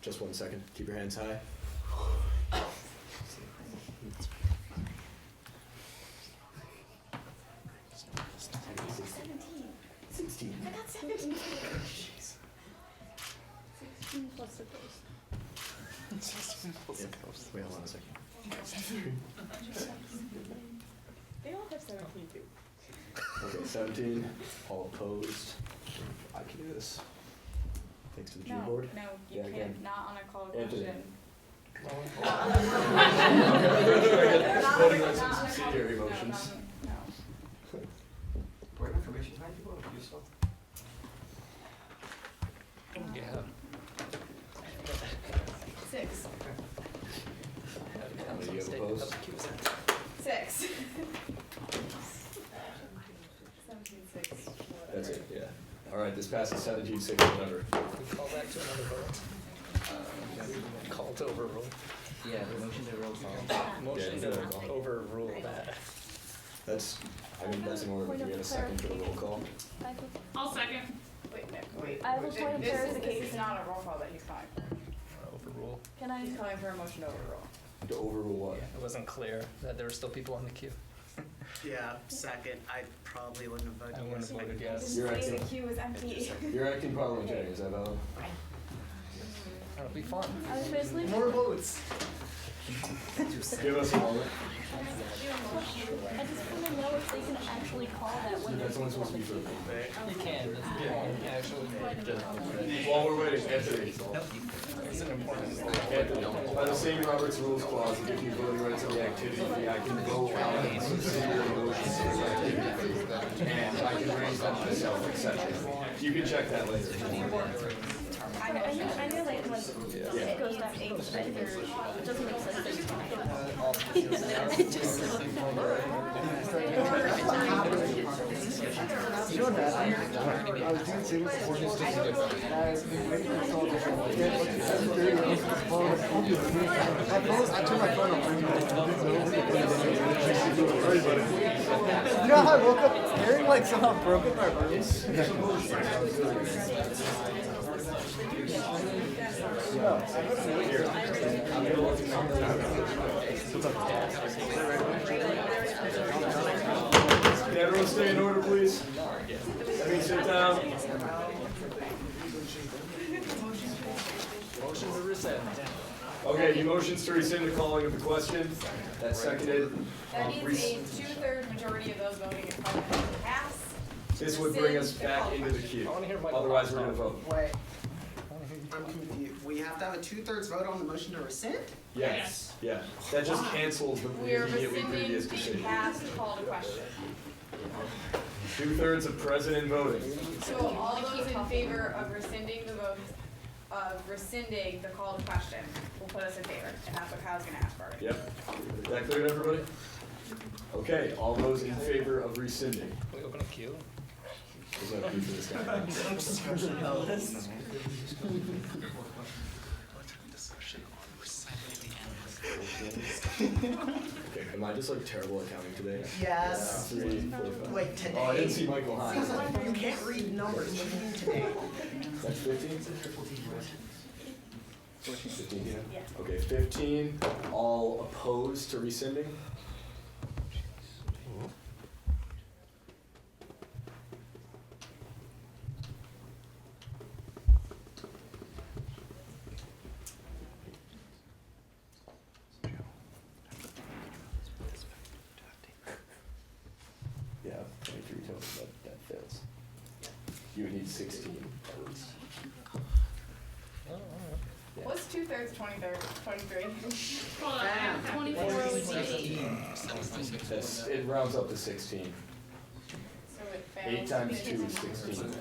A: Just 1 second. Keep your hands high.
B: I got 17.
J: 16 plus the post.
A: Wait, hold on a second.
B: They all have 17 too.
A: Okay, 17. All opposed. I can do this. Thanks to the keyboard.
B: No, you
A: Yeah,
B: can't,
A: again.
B: not on a call to
A: Anthony.
B: question.
A: Voting on some subsidiary motions.
Q: Point of information behind people, useful.
O: Yeah.
B: 6.
A: How many do you have opposed?
B: 6. 17-6.
A: That's it, yeah. All right, this passes 17-6 November.
O: We call back to another vote. Call to overrule.
C: Yeah, the motion to roll call.
O: Motion
A: Yeah,
O: to overrule that.
A: That's, I mean, that's in order. Do we have a second for the roll call?
E: I'll second.
B: Wait, no, wait.
J: I have a point of
B: This
J: clarification.
B: is not a roll call that he's calling for.
O: Overrule.
J: Can I?
B: He's calling for a motion to overrule.
A: To overrule what?
O: It wasn't clear that there were still people on the queue.
G: Yeah, second, I probably wouldn't have voted
O: I wouldn't have voted
B: I
O: yes.
B: didn't
A: You're
B: say the
A: acting-
B: queue was empty.
A: You're acting parliamentarian, is that valid?
O: That'll be fun.
J: I was basically.
O: More votes.
A: Give us a moment.
J: I just want to know if they can actually call that when
A: That's only supposed to be for me.
O: You can, actually.
A: While we're waiting, Anthony.
O: It's an important.
A: Anthony, by the same Robert's Rules clause, that gives me voting rights on the activity fee, I can vote on subsidiary motions for the activity fee. And I can raise them myself, etc. You can check that later.
J: I know like when it goes back to age, it doesn't make sense. It just.
I: You know that? I was doing civil support just to get I turned my phone off. You know how I woke up hearing like somehow broke in my room?
A: Can everyone stay in order, please? Let me sit down.
O: Motion to rescind.
A: Okay, you motions to rescind the calling of the question. That's seconded.
B: That means a 2/3 majority of those voting in favor to pass.
A: This would bring us back into the queue. Otherwise, we're gonna vote.
G: Wait. I'm confused. We have to have a 2/3 vote on the motion to rescind?
A: Yes, yeah. That just cancels the
B: We are
A: immediately
B: rescinding
A: previous
B: the
A: decision.
B: past call to question.
A: 2/3 of present voting.
B: So all those in favor of rescinding the vote, of rescinding the call to question, will put us in favor, and that's what Kyle's gonna ask for.
A: Yep. Is that clear to everybody? Okay, all those in favor of rescinding.
O: Can we open a queue?
A: There's no queue for this guy. Okay, am I just like terrible at counting today?
I: Yes.
A: 3, 4, 5.
I: Like today.
A: Oh, I didn't see Michael Hines.
I: Seems like you can't read numbers. What do you do today?
A: That's 15? 15, yeah? Okay, 15, all opposed to rescinding? Yeah, 23 total, that fails. You would need 16 at least.
B: What's 2/3, 23?
E: Hold on.
J: 24 would be 8.
A: It rounds up to 16.
B: So it fails.
A: 8 times 2 is 16.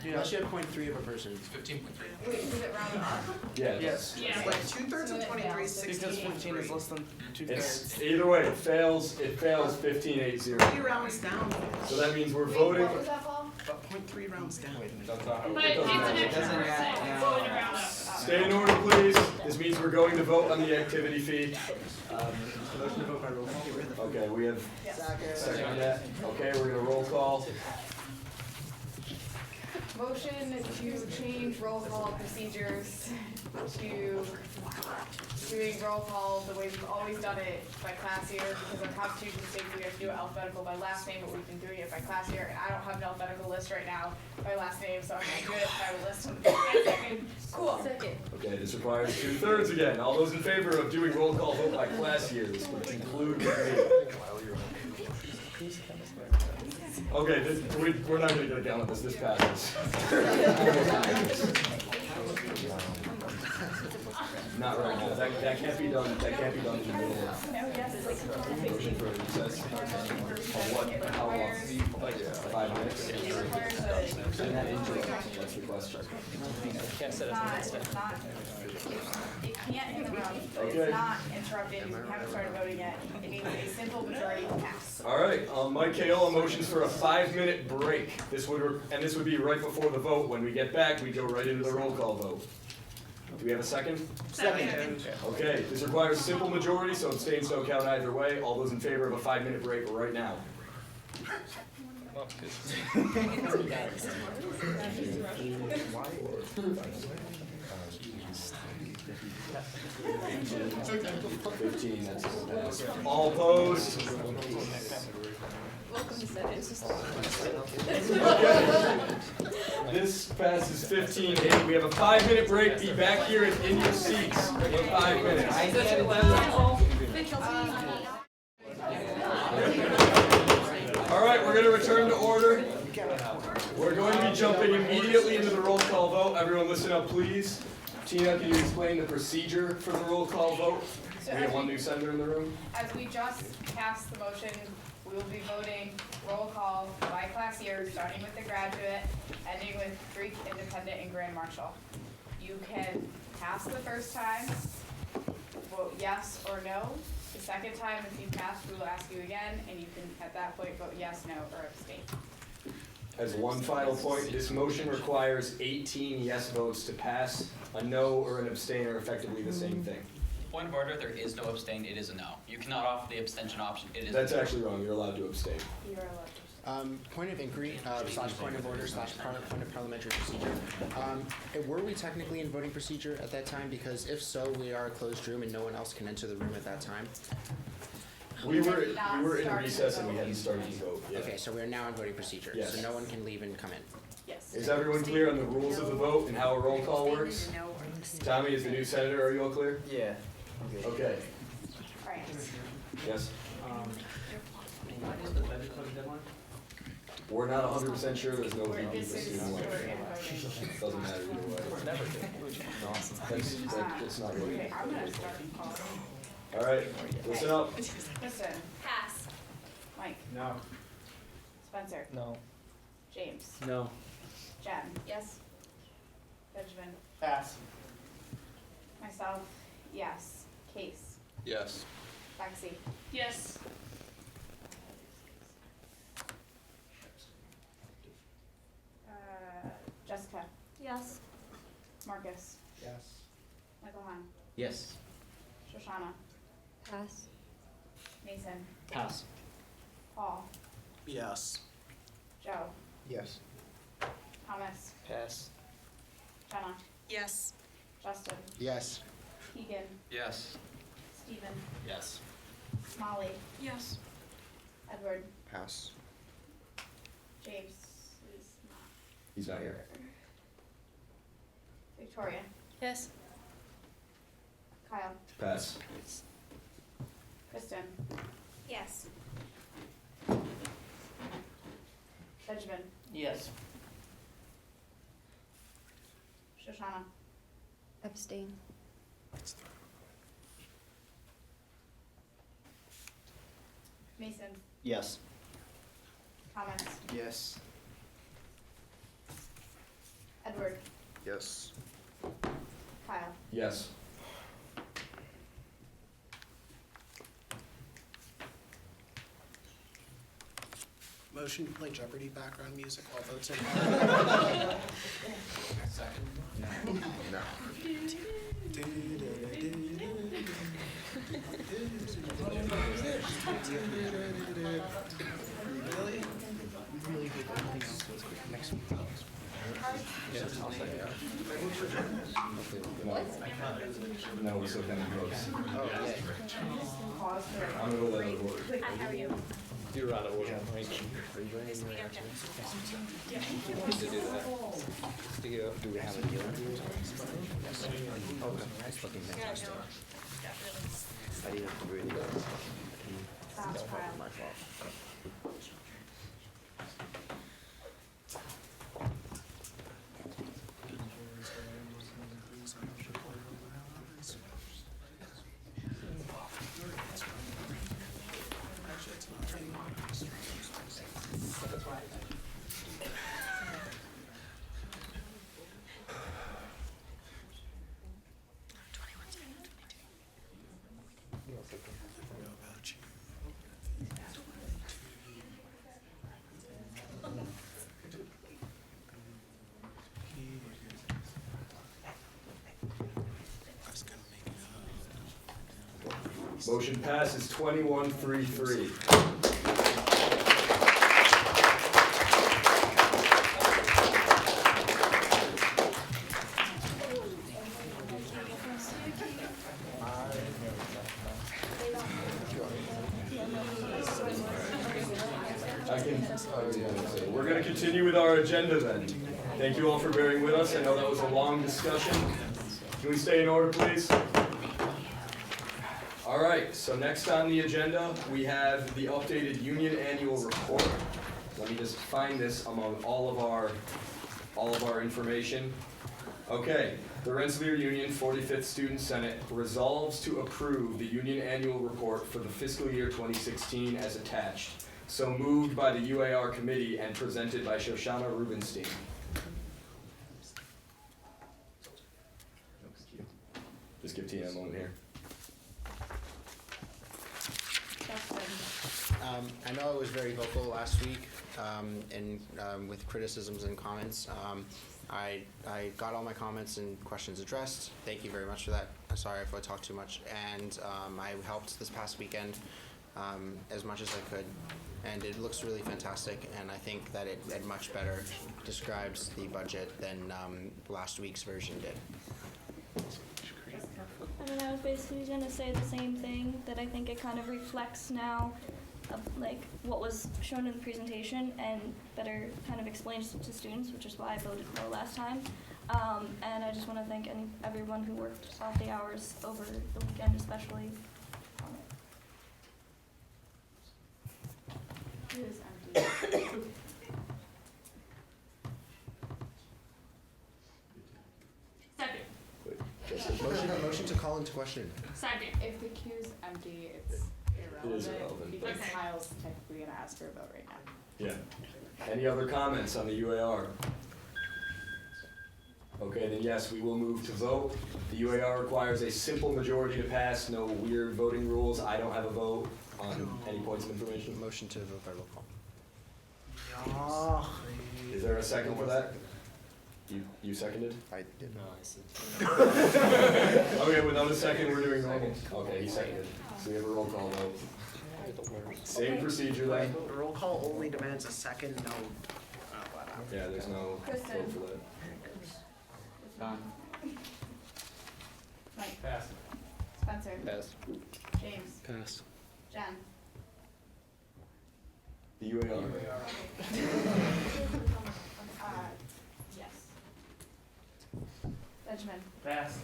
L: Unless you have 0.3 of a person.
N: 15.3.
B: Wait, does it round up?
A: Yeah, it does.
E: Yeah.
I: Like 2/3 of 23 is 16.
Q: Because 15 is less than 2/3.
A: It's, either way, it fails 15-8-0.
I: 3 rounds down.
A: So that means we're
B: Wait,
A: voting.
B: what was that, Paul?
I: But 0.3 rounds down.
E: But it's an extra percent, it's going around up.
A: Stay in order, please. This means we're going to vote on the activity fee.
Q: Motion to vote by roll call.
A: Okay, we have second on that. Okay, we're gonna roll call.
B: Motion to change roll call procedures to doing roll call the way we've always done it by class year, because our constitution states we have to do it alphabetical by last name, but we've been doing it by class year, and I don't have an alphabetical list right now by last name, so I'm gonna do it by list on the second. Cool. Second.
A: Okay, this requires 2/3 again. All those in favor of doing roll call vote by class years, which include me. Okay, we're not gonna get down with this. This passes. Not right now. That can't be done. That can't be done in the middle of motion for recess. How long? Like 5 minutes. And that that's the question.
O: Can't set it as an instant.
B: It can't interrupt, but
A: Okay.
B: it's not interrupted, you haven't started voting yet, it needs a simple majority to pass.
A: All right, Mike Kayola motions for a 5-minute break. This would be right before the vote. When we get back, we go right into the roll call vote. Do we have a second?
B: Second.
A: Okay, this requires simple majority, so abstains don't count either way. All those in favor of a 5-minute break right now?
O: Well, good.
A: 15, that's passed. All opposed?
B: Welcome to Senate.
A: This passes 15-8. We have a 5-minute break. Be back here in your seats in 5 minutes. All right, we're going to return to order. We're going to be jumping immediately into the roll call vote. Everyone listen up, please. Tina, can you explain the procedure for the roll call vote? We have one new senator in the room.
B: As we just passed the motion, we will be voting roll call by class year, starting with the graduate, ending with Greek, independent, and grand marshal. You can pass the first time, vote yes or no. The second time, if you pass, we will ask you again, and you can, at that point, vote yes, no, or abstain.
A: As one final point, this motion requires 18 yes votes to pass. A no or an abstain are effectively the same thing.
N: Point of order, there is no abstain, it is a no. You cannot offer the abstention option, it is.
A: That's actually wrong. You're allowed to abstain.
B: You are allowed to.
L: Point of inquiry, slash point of order, slash point of parliamentary procedure. Were we technically in voting procedure at that time? Because if so, we are a closed room and no one else can enter the room at that time.
A: We were in recess and we hadn't started to vote yet.
L: Okay, so we are now in voting procedure.
A: Yes.
L: So no one can leave and come in.
B: Yes.
A: Is everyone clear on the rules of the vote and how a roll call works? Tommy, as the new senator, are you all clear?
Q: Yeah.
A: Okay.
B: Alright.
A: Yes?
Q: What is the budget closing deadline?
A: We're not 100% sure. There's no
B: We're-
A: VP
B: this
A: for
B: is-
A: student
B: we're
A: life.
B: in voting.
A: Doesn't matter either way.
O: Never do.
A: That's not really.
B: Okay, I'm gonna start calling.
A: All right, listen up.
B: Listen.
R: Pass.
B: Mike.
Q: No.
B: Spencer.
O: No.
B: James.
U: No.
B: Jen. Yes. Benjamin.
Q: Pass.
B: Myself, yes. Case.
H: Yes.
B: Lexi.
E: Yes.
B: Jessica.
K: Yes.
B: Marcus.
Q: Yes.
B: Michael Hahn.
C: Yes.
B: Shoshana.
K: Pass.
B: Mason.
U: Pass.
B: Paul.
G: Yes.
B: Joe.
L: Yes.
B: Thomas.
O: Pass.
B: Jenna.
R: Yes.
B: Justin.
L: Yes.
B: Keegan.
N: Yes.
B: Stephen.
N: Yes.
B: Molly.
R: Yes.
B: Edward.
L: Pass.
B: James is not
A: He's not here.
B: Victoria.
K: Yes.
B: Kyle.
A: Pass.
B: Kristen.
K: Yes.
B: Benjamin.
Q: Yes.
B: Shoshana.
K: Abstain.
B: Mason.
U: Yes.
B: Thomas.
L: Yes.
B: Edward.
L: Yes.
B: Kyle.
A: Yes.
G: Motion to play Jeopardy background music while voting.
L: Second. No.
G: Really?
L: Next week.
A: Yes, I'll say yeah. No, we're still kind of close.
L: Oh, yeah.
B: Pause for
A: I'm gonna let it work.
B: Hi, how are you?
U: You're out of order, right?
L: Are you going
R: Nice to meet you.
U: Good to do that. Do you?
L: Do we have a deal? Yes. Okay. Nice looking
R: Yeah,
L: fantastic.
R: no, definitely.
L: I didn't have to really go.
B: Sounds Kyle.
L: My fault.
A: Motion passes 21-3-3. We're going to continue with our agenda then. Thank you all for bearing with us. I know that was a long discussion. Can we stay in order, please? All right, so next on the agenda, we have the updated union annual report. Let me just find this among all of our information. Okay, the Rensselaer Union 45th Student Senate resolves to approve the union annual report for the fiscal year 2016 as attached. So moved by the UAR committee and presented by Shoshana Rubenstein. Just give Tina a moment here.
L: I know I was very vocal last week with criticisms and comments. I got all my comments and questions addressed. Thank you very much for that. I'm sorry if I talked too much. And I helped this past weekend as much as I could. And it looks really fantastic. And I think that it much better describes the budget than last week's version did.
F: I mean, I was basically going to say the same thing, that I think it kind of reflects now like what was shown in the presentation and better kind of explains to students, which is why I voted no last time. And I just want to thank everyone who worked off the hours over the weekend, especially on it.
B: It is empty.
E: Second.
L: Motion to call into question.
E: Second.
B: If the queue's empty, it's
A: It is
B: irrelevant
A: irrelevant,
B: because
E: Okay.
B: Kyle's technically gonna ask for a vote right now.
A: Yeah. Any other comments on the UAR? Okay, then yes, we will move to vote. The UAR requires a simple majority to pass, no weird voting rules. I don't have a vote on any points of information.
L: Motion to vote by roll call.
A: Is there a second for that? You seconded?
L: I did.
A: No, I said. Okay, without a second, we're doing normal. Okay, he seconded. So we have a roll call vote. Same procedure then.
G: The roll call only demands a second, no.
A: Yeah, there's no
B: Kristen.
A: vote for that.
C: Done.
B: Mike.
A: Pass.
B: Spencer.
U: Pass.
B: James.
U: Pass.
B: Jen.
A: The UAR.
B: Yes. Benjamin.
T: Pass.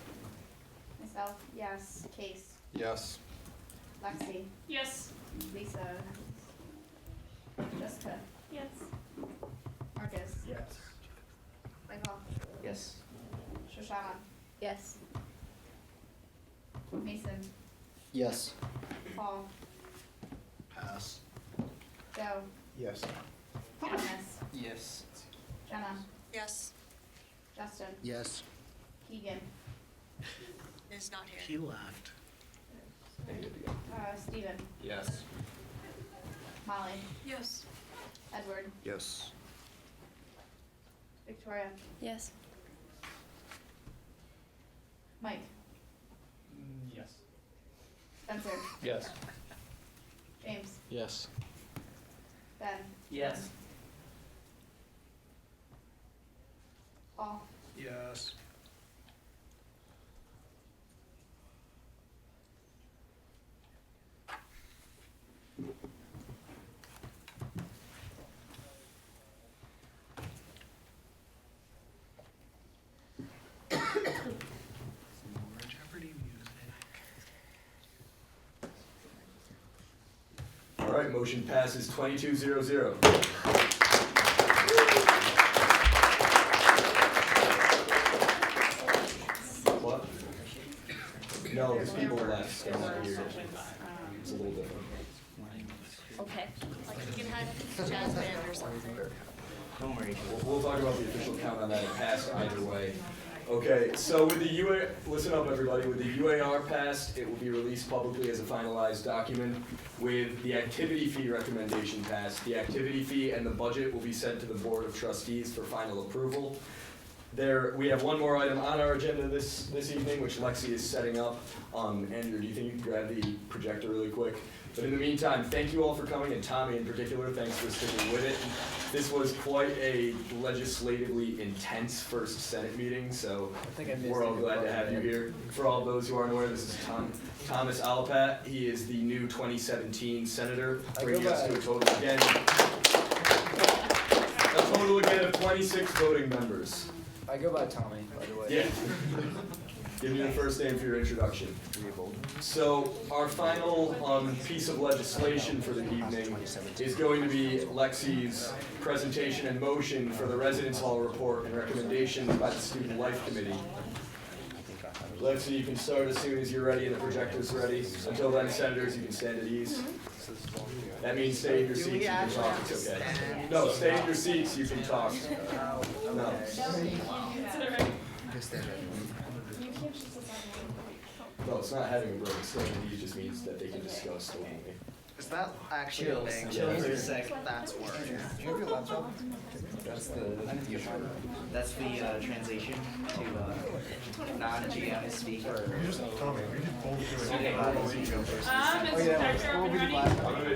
B: Myself, yes. Case.
I: Yes.
B: Lexi.
E: Yes.
B: Lisa. Jessica.
F: Yes.
B: Marcus.
T: Yes.
B: Michael.
C: Yes.
B: Shoshana.
K: Yes.
B: Mason.
I: Yes.
B: Paul.
G: Pass.
B: Joe.
I: Yes.
B: Thomas.
U: Yes.
B: Jenna.
R: Yes.
B: Justin.
L: Yes.
B: Keegan.
R: Is not here.
G: He left.
B: Steven.
A: Yes.
B: Molly.
R: Yes.
B: Edward.
L: Yes.
B: Victoria.
F: Yes.
B: Mike.
T: Yes.
B: Spencer.
U: Yes.
B: James.
U: Yes.
B: Ben.
T: Yes.
B: Paul.
G: Yes. Jeopardy music.
A: All right, motion passes 22-0-0. What? No, because people left, they're not here. It's a little different.
F: Okay.
R: Like you can have jazz band or something.
C: Don't worry.
A: We'll talk about the official count on that. It passed either way. Okay, so with the listen up everybody, with the UAR passed, it will be released publicly as a finalized document. With the activity fee recommendation passed, the activity fee and the budget will be sent to the Board of Trustees for final approval. We have one more item on our agenda this evening, which Lexi is setting up. Andrew, do you think you can grab the projector really quick? But in the meantime, thank you all for coming, and Tommy in particular, thanks for sticking with it. This was quite a legislatively intense first Senate meeting, so we're all glad to have you here. For all those who aren't aware, this is Thomas Alapat. He is the new 2017 senator, bringing us to a total again of 26 voting members.
I: I go by Tommy, by the way.
A: Yeah. Give me your first name for your introduction. So our final piece of legislation for the evening is going to be Lexi's presentation and motion for the Residence Hall report and recommendations by the Student Life Committee. Lexi, you can start as soon as you're ready and the projector's ready. Until then, senators, you can stand at ease. That means stay in your seats, you can talk, it's okay. No, stay in your seats, you can talk. No. No, it's not having a break, staying at ease just means that they can discuss openly.
G: Is that actually a thing?
C: Chills for a sec.
G: That's work.
C: That's the translation to non-GM speak.
E: Is the projector up and running?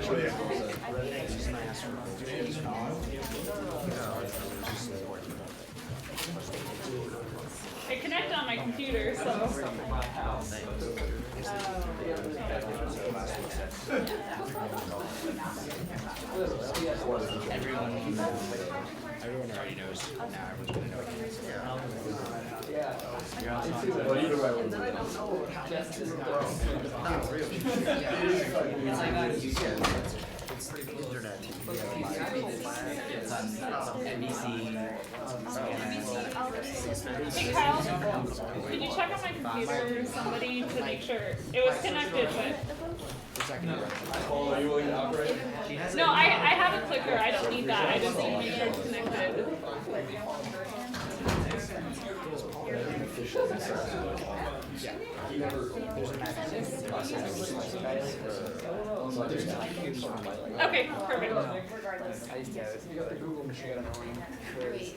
E: I connect on my computer, so.
L: Everyone already knows. Now everyone's gonna know.
A: Well, either way, we'll do it.
G: Not really.
C: It's like on YouTube.
L: It's internet.
C: NBC.
E: Hey Kyle, can you check on my computer or somebody to make sure it was connected, but
A: Paul, are you willing to operate?
E: no, I have a clicker. I don't need that. I just need to make sure it's connected. Okay, perfect.
C: I used to have it. You got the Google machine annoying.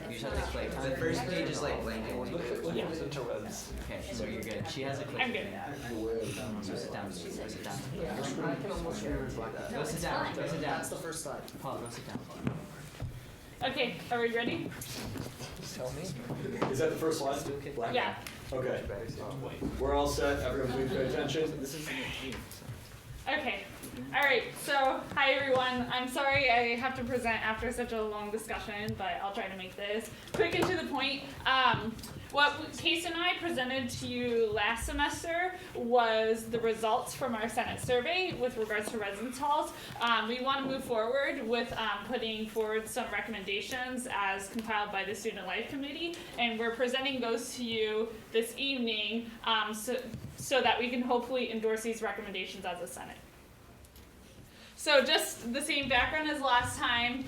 C: You just have to click. The first page is like blank.
O: Yeah, it's interwebs.
C: Okay, so you're good. She has a click.
E: I'm good.
C: So sit down. Go sit down.
I: I can almost hear it like that.
C: Go sit down. Go sit down.
I: That's the first slide.
C: Paul, go sit down.
E: Okay, are we ready?
O: Just tell me.
A: Is that the first slide? Black?
E: Yeah.
A: Okay. We're all set. Everyone please pay attention.
C: This is
E: Okay. All right. So, hi everyone. I'm sorry I have to present after such a long discussion, but I'll try to make this quick and to the point. What Case and I presented to you last semester was the results from our Senate survey with regards to residence halls. We want to move forward with putting forward some recommendations as compiled by the Student Life Committee, and we're presenting those to you this evening so that we can hopefully endorse these recommendations as a Senate. So just the same background as last time,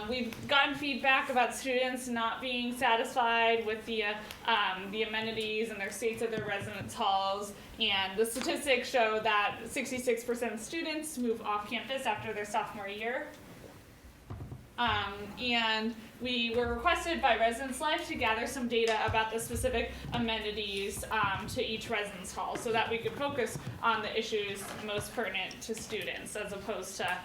E: we've gotten feedback about students not being satisfied with the amenities and their states of their residence halls, and the statistics show that 66% of students move off campus after their sophomore year. And we were requested by Residence Life to gather some data about the specific amenities to each residence hall so that we could focus on the issues most pertinent to students as opposed to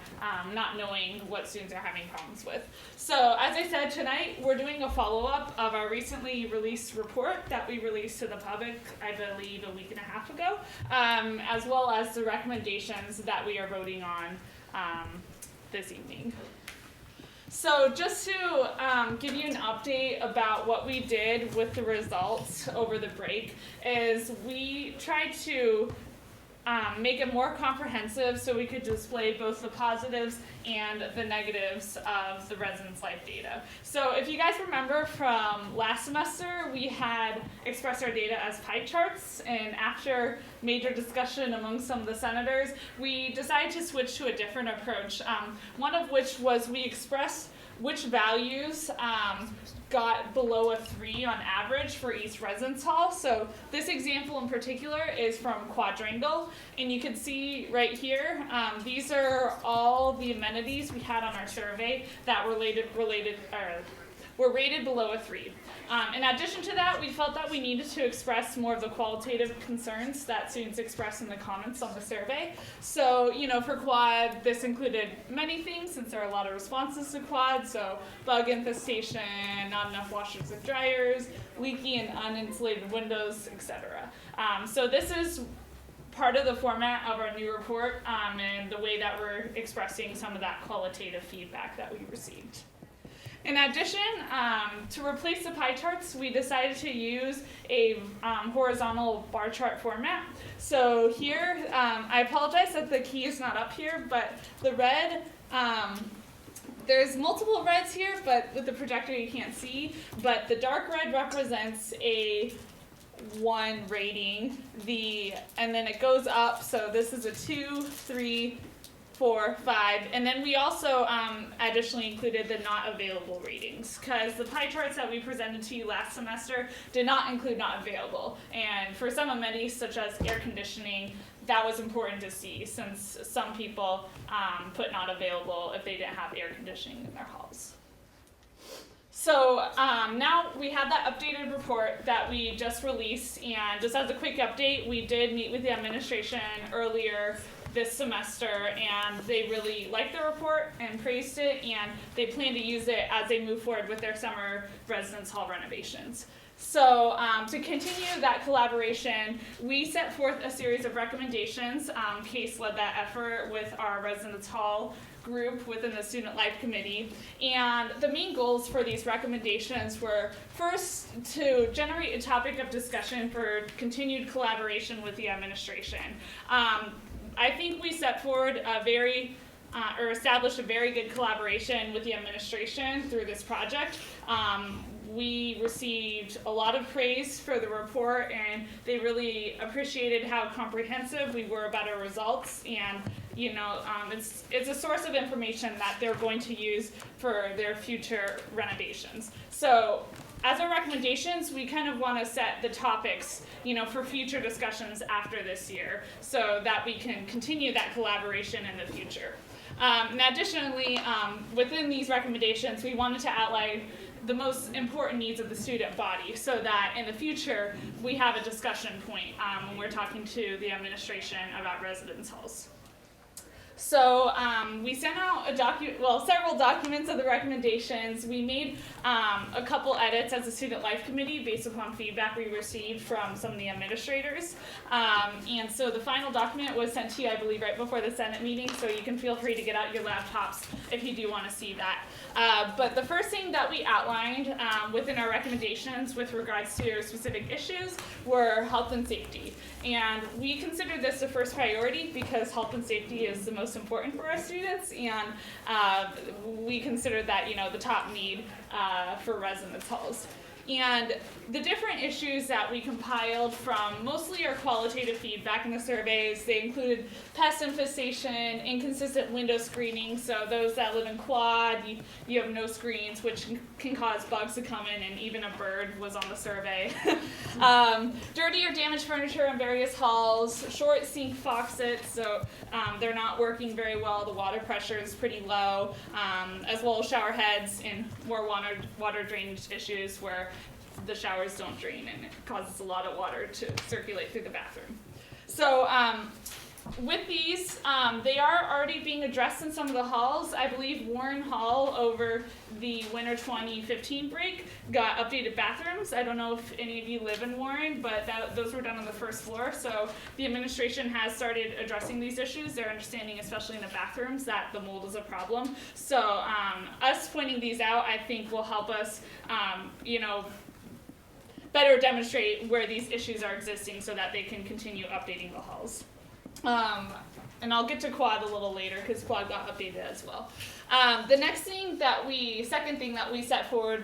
E: not knowing what students are having problems with. So as I said, tonight we're doing a follow-up of our recently released report that we released to the public, I believe, a week and a half ago, as well as the recommendations that we are voting on this evening. So just to give you an update about what we did with the results over the break is we tried to make it more comprehensive so we could display both the positives and the negatives of the Residence Life data. So if you guys remember from last semester, we had expressed our data as pie charts, and after major discussion among some of the senators, we decided to switch to a different approach, one of which was we expressed which values got below a 3 on average for each residence hall. So this example in particular is from Quadrangle, and you can see right here, these are all the amenities we had on our survey that were rated below a 3. In addition to that, we felt that we needed to express more of the qualitative concerns that students expressed in the comments on the survey. So, for Quad, this included many things since there are a lot of responses to Quad, so bug infestation, not enough washers and dryers, leaky and uninsulated windows, etc. So this is part of the format of our new report and the way that we're expressing some of that qualitative feedback that we received. In addition, to replace the pie charts, we decided to use a horizontal bar chart format. So here, I apologize that the key is not up here, but the red, there's multiple reds here, but with the projector you can't see, but the dark red represents a 1 rating, and then it goes up, so this is a 2, 3, 4, 5, and then we also additionally included the not available ratings because the pie charts that we presented to you last semester did not include not available, and for some amenities such as air conditioning, that was important to see since some people put not available if they didn't have air conditioning in their halls. So now we have that updated report that we just released, and just as a quick update, we did meet with the administration earlier this semester, and they really liked the report and praised it, and they plan to use it as they move forward with their summer residence hall renovations. So to continue that collaboration, we set forth a series of recommendations. Case led that effort with our residence hall group within the Student Life Committee, and the main goals for these recommendations were first to generate a topic of discussion for continued collaboration with the administration. I think we set forward a very or established a very good collaboration with the administration through this project. We received a lot of praise for the report, and they really appreciated how comprehensive we were about our results. And it's a source of information that they're going to use for their future renovations. So, as our recommendations, we kind of want to set the topics, for future discussions after this year, so that we can continue that collaboration in the future. And additionally, within these recommendations, we wanted to outline the most important needs of the student body, so that in the future we have a discussion point when we're talking to the administration about residence halls. So we sent out several documents of the recommendations. We made a couple edits as a student life committee based upon feedback we received from some of the administrators. And so the final document was sent to you, I believe, right before the Senate meeting, so you can feel free to get out your laptops if you do want to see that. But the first thing that we outlined within our recommendations with regards to specific issues were health and safety. And we consider this the first priority because health and safety is the most important for our students, and we consider that the top need for residence halls. And the different issues that we compiled from mostly our qualitative feedback in the surveys, they included pest infestation, inconsistent window screening, so those that live in quad, you have no screens, which can cause bugs to come in, and even a bird was on the survey. Dirty or damaged furniture in various halls, short sink faucets, so they're not working very well, the water pressure is pretty low, as well as shower heads and more water drainage issues where the showers don't drain and it causes a lot of water to circulate through the bathroom. So with these, they are already being addressed in some of the halls. I believe Warren Hall over the winter 2015 break got updated bathrooms. I don't know if any of you live in Warren, but those were done on the first floor. So the administration has started addressing these issues. They're understanding, especially in the bathrooms, that the mold is a problem. So us pointing these out, I think, will help us, better demonstrate where these issues are existing so that they can continue updating the halls. And I'll get to quad a little later because quad got updated as well. The second thing that we set forward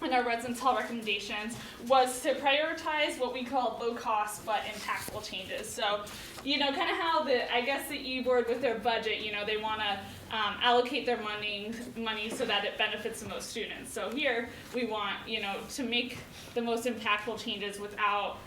E: in our residence hall recommendations was to prioritize what we call low cost but impactful changes. So, kind of how the E-board with their budget, they want to allocate their money so that it benefits the most students. So here we want, to make the most impactful changes without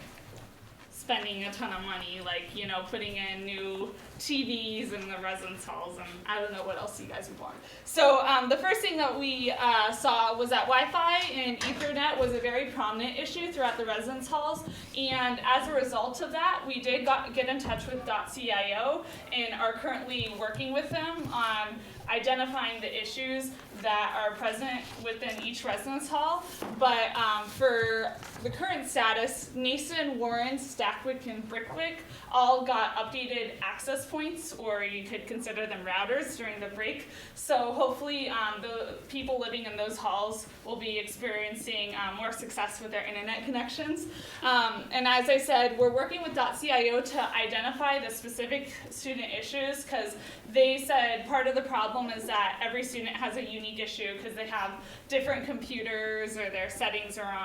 E: spending a ton of money, like, putting in new TVs in the residence halls, and I don't know what else you guys would want. So the first thing that we saw was that Wi-Fi and Ethernet was a very prominent issue throughout the residence halls, and as a result of that, we did get in touch with .cio and are currently working with them on identifying the issues that are present within each residence hall. But for the current status, Nason, Warren, Stackwick, and Brickwick all got updated access points, or you could consider them routers during the break. So hopefully the people living in those halls will be experiencing more success with their internet connections. And as I said, we're working with .cio to identify the specific student issues, because they said part of the problem is that every student has a unique issue because they have different computers or their settings are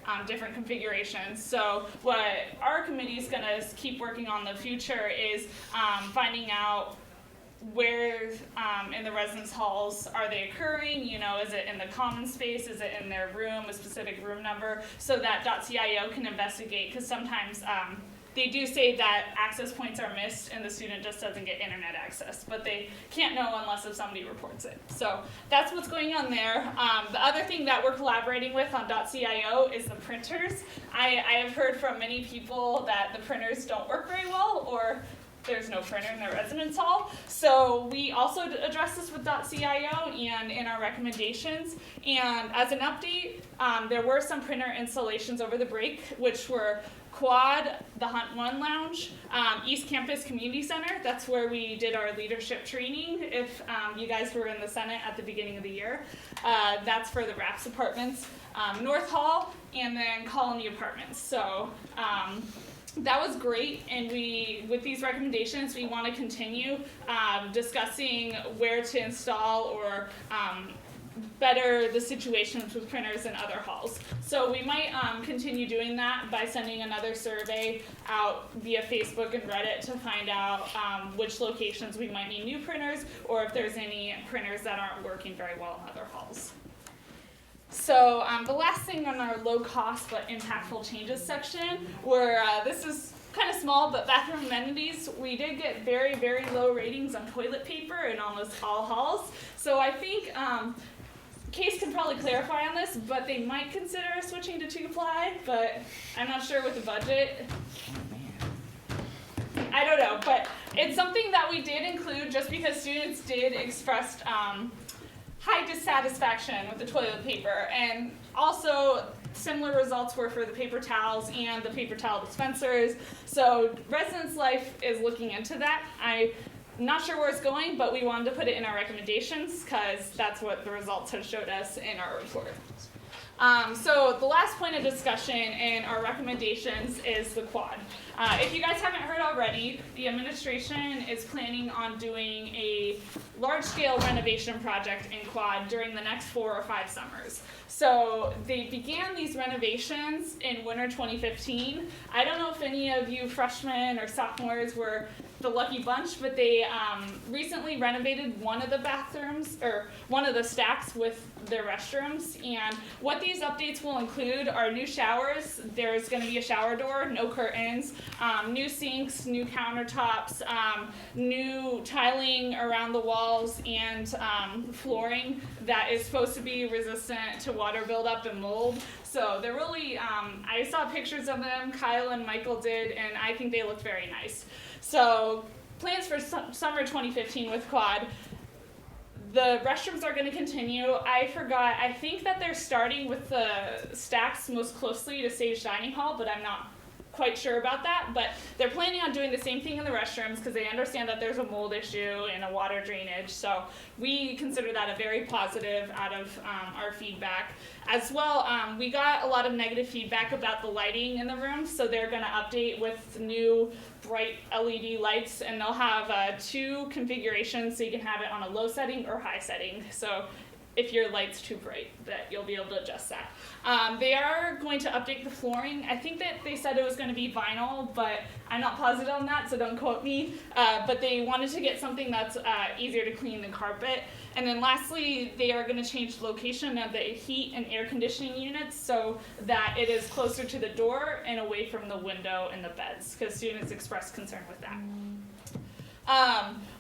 E: on different configurations. So what our committee is going to keep working on in the future is finding out where in the residence halls are they occurring, is it in the common space, is it in their room, a specific room number, so that .cio can investigate, because sometimes they do say that access points are missed and the student just doesn't get internet access, but they can't know unless if somebody reports it. So that's what's going on there. The other thing that we're collaborating with on .cio is the printers. I have heard from many people that the printers don't work very well, or there's no printer in their residence hall. So we also address this with .cio and in our recommendations. And as an update, there were some printer installations over the break, which were Quad, the Hunt One Lounge, East Campus Community Center. That's where we did our leadership training. If you guys were in the Senate at the beginning of the year, that's for the RAPS apartments. North Hall, and then Colony Apartments. So that was great, and with these recommendations, we want to continue discussing where to install or better the situations with printers in other halls. So we might continue doing that by sending another survey out via Facebook and Reddit to find out which locations we might need new printers, or if there's any printers that aren't working very well in other halls. So the last thing on our low cost but impactful changes section, where this is kind of small, but bathroom amenities, we did get very, very low ratings on toilet paper in almost all halls. So I think Case can probably clarify on this, but they might consider switching to 2-ply, but I'm not sure with the budget. I don't know, but it's something that we did include just because students did express high dissatisfaction with the toilet paper, and also similar results were for the paper towels and the paper towel dispensers. So Residence Life is looking into that. I'm not sure where it's going, but we wanted to put it in our recommendations because that's what the results have showed us in our report. So the last point of discussion in our recommendations is the quad. If you guys haven't heard already, the administration is planning on doing a large-scale renovation project in quad during the next 4 or 5 summers. So they began these renovations in winter 2015. I don't know if any of you freshmen or sophomores were the lucky bunch, but they recently renovated one of the bathrooms, or one of the stacks with their restrooms. And what these updates will include are new showers. There's going to be a shower door, no curtains, new sinks, new countertops, new tiling around the walls, and flooring that is supposed to be resistant to water buildup and mold. So they're really, I saw pictures of them, Kyle and Michael did, and I think they looked very nice. So plans for summer 2015 with quad. The restrooms are going to continue. I forgot, I think that they're starting with the stacks most closely to Sage Dining Hall, but I'm not quite sure about that. But they're planning on doing the same thing in the restrooms because they understand that there's a mold issue and a water drainage. So we consider that a very positive out of our feedback. As well, we got a lot of negative feedback about the lighting in the room, so they're going to update with new bright LED lights, and they'll have 2 configurations, so you can have it on a low setting or high setting. So if your light's too bright, that you'll be able to adjust that. They are going to update the flooring. I think that they said it was going to be vinyl, but I'm not positive on that, so don't quote me. But they wanted to get something that's easier to clean than carpet. And then lastly, they are going to change the location of the heat and air conditioning units so that it is closer to the door and away from the window and the beds, because students expressed concern with that.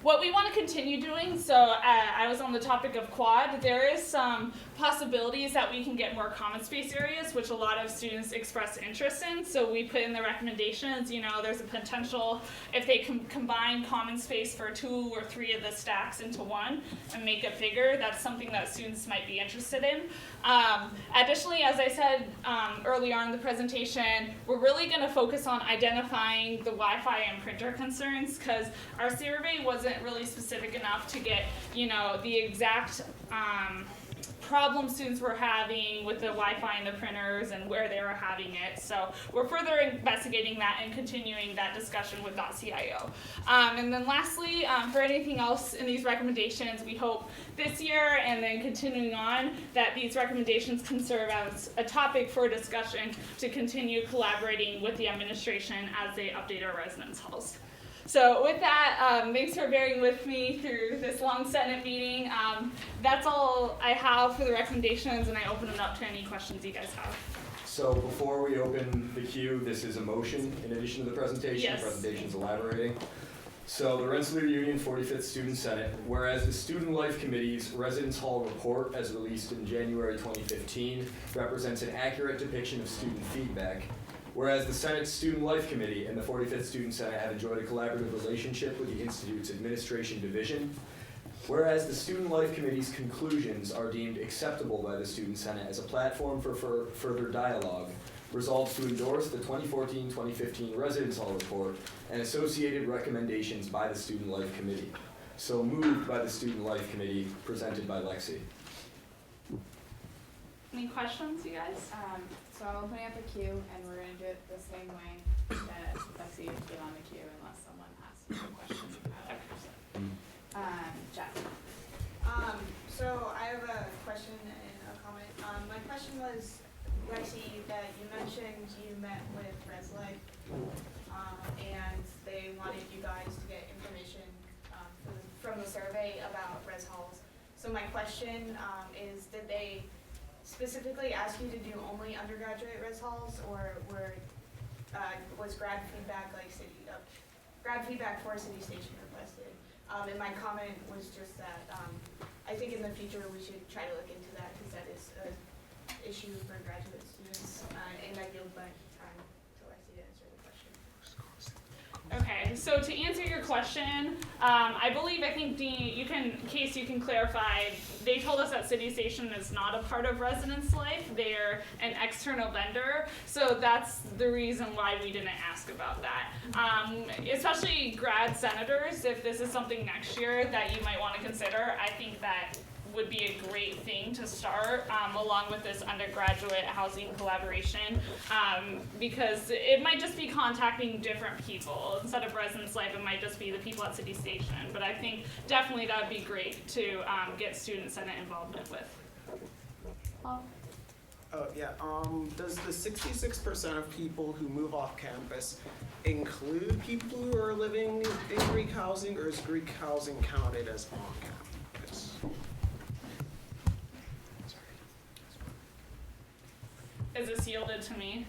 E: What we want to continue doing, so I was on the topic of quad, there is some possibilities that we can get more common space areas, which a lot of students express interest in. So we put in the recommendations, you know, there's a potential if they combine common space for 2 or 3 of the stacks into one and make it bigger, that's something that students might be interested in. Additionally, as I said earlier on in the presentation, we're really going to focus on identifying the Wi-Fi and printer concerns because our survey wasn't really specific enough to get, you know, the exact problem students were having with the Wi-Fi and the printers and where they were having it. So we're further investigating that and continuing that discussion with .cio. And then lastly, for anything else in these recommendations, we hope this year and then continuing on that these recommendations can serve as a topic for discussion to continue collaborating with the administration as they update our residence halls. So with that, thanks for bearing with me through this long Senate meeting. That's all I have for the recommendations, and I open it up to any questions you guys have.
A: So before we open the queue, this is a motion in addition to the presentation.
E: Yes.
A: The presentation's elaborating. So the Rensselaer Union 45th Student Senate, whereas the Student Life Committee's Residence Hall report as released in January 2015 represents an accurate depiction of student feedback, whereas the Senate's Student Life Committee and the 45th Student Senate have enjoyed a collaborative relationship with the Institute's Administration Division, whereas the Student Life Committee's conclusions are deemed acceptable by the Student Senate as a platform for further dialogue, resolves to endorse the 2014-2015 Residence Hall Report and associated recommendations by the Student Life Committee. So moved by the Student Life Committee, presented by Lexi.
B: Any questions, you guys?
M: So I'm opening up a queue, and we're going to do it the same way
B: Lexi, get on the queue unless someone asks you a question about Jeff.
D: So I have a question and a comment. My question was, Lexi, that you mentioned you met with ResLife, and they wanted you guys to get information from the survey about res halls. So my question is, did they specifically ask you to do only undergraduate res halls, or was grad feedback grad feedback for City Station requested? And my comment was just that I think in the future we should try to look into that, because that is an issue for graduate students. And I yield my time to Lexi to answer the question.
E: Okay, so to answer your question, I think Dean, Case, you can clarify. They told us that City Station is not a part of Residence Life. They're an external vendor, so that's the reason why we didn't ask about that. Especially grad senators, if this is something next year that you might want to consider, I think that would be a great thing to start along with this undergraduate housing collaboration, because it might just be contacting different people. Instead of Residence Life, it might just be the people at City Station. But I think definitely that would be great to get student senate involvement with.
G: Oh yeah, does the 66% of people who move off campus include people who are living in Greek housing, or is Greek housing counted as on campus?
E: Is this yielded to me?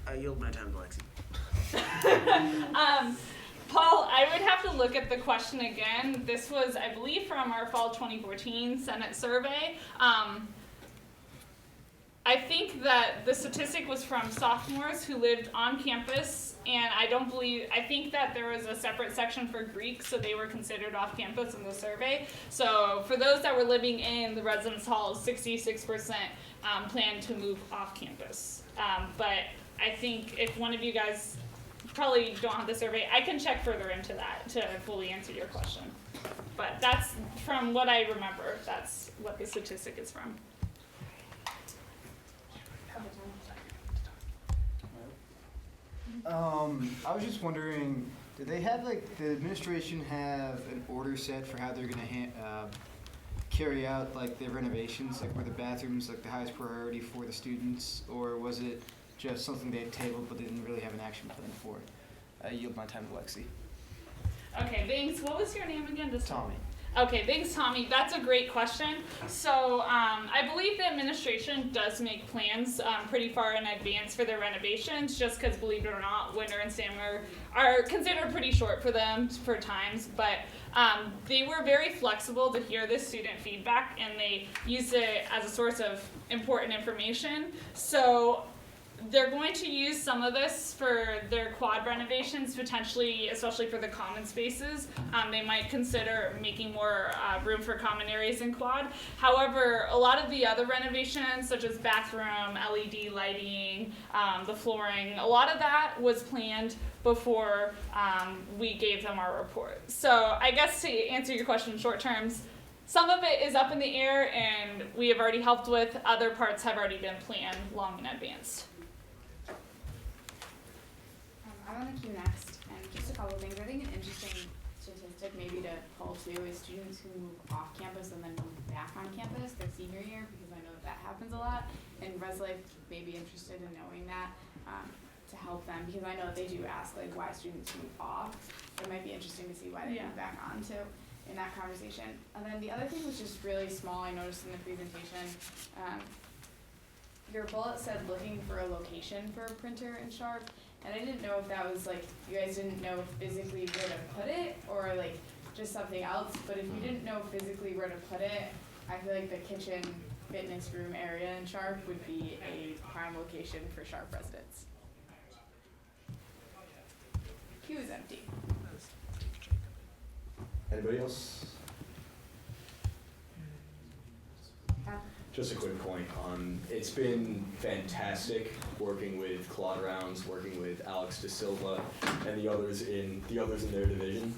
G: I yield my time to Lexi.
E: Paul, I would have to look at the question again. This was, I believe, from our fall 2014 Senate survey. I think that the statistic was from sophomores who lived on campus, and I think that there was a separate section for Greek, so they were considered off campus in the survey. So for those that were living in the residence halls, 66% plan to move off campus. But I think if one of you guys probably don't have the survey, I can check further into that to fully answer your question. But that's from what I remember, that's what the statistic is from.
I: I was just wondering, do they have, the administration have an order set for how they're gonna carry out, the renovations, were the bathrooms, the highest priority for the students, or was it just something they had tabled but they didn't really have an action plan for? I yield my time to Lexi.
E: Okay, thanks. What was your name again?
I: Tommy.
E: Okay, thanks, Tommy. That's a great question. So I believe the administration does make plans pretty far in advance for their renovations, just because, believe it or not, winter and summer are considered pretty short for them for times. But they were very flexible to hear this student feedback, and they used it as a source of important information. So they're going to use some of this for their quad renovations, potentially, especially for the common spaces. They might consider making more room for common areas in quad. However, a lot of the other renovations, such as bathroom, LED lighting, the flooring, a lot of that was planned before we gave them our report. So I guess to answer your question in short terms, some of it is up in the air and we have already helped with, other parts have already been planned long in advance.
B: I'm on the queue next, and just a couple of things. I think an interesting statistic maybe to pull too is students who move off campus and then move back on campus their senior year, because I know that happens a lot. And ResLife may be interested in knowing that to help them, because I know they do ask why students move off. It might be interesting to see why they move back on too in that conversation. And then the other thing was just really small. I noticed in the presentation. Your bullet said looking for a location for a printer in Sharp. And I didn't know if that was you guys didn't know physically where to put it, or just something else. But if you didn't know physically where to put it, I feel like the kitchen fitness room area in Sharp would be a prime location for Sharp residents. Queue is empty.
A: Anybody else? Just a quick point. It's been fantastic working with Claude Rounds, working with Alex De Silva, and the others in their division.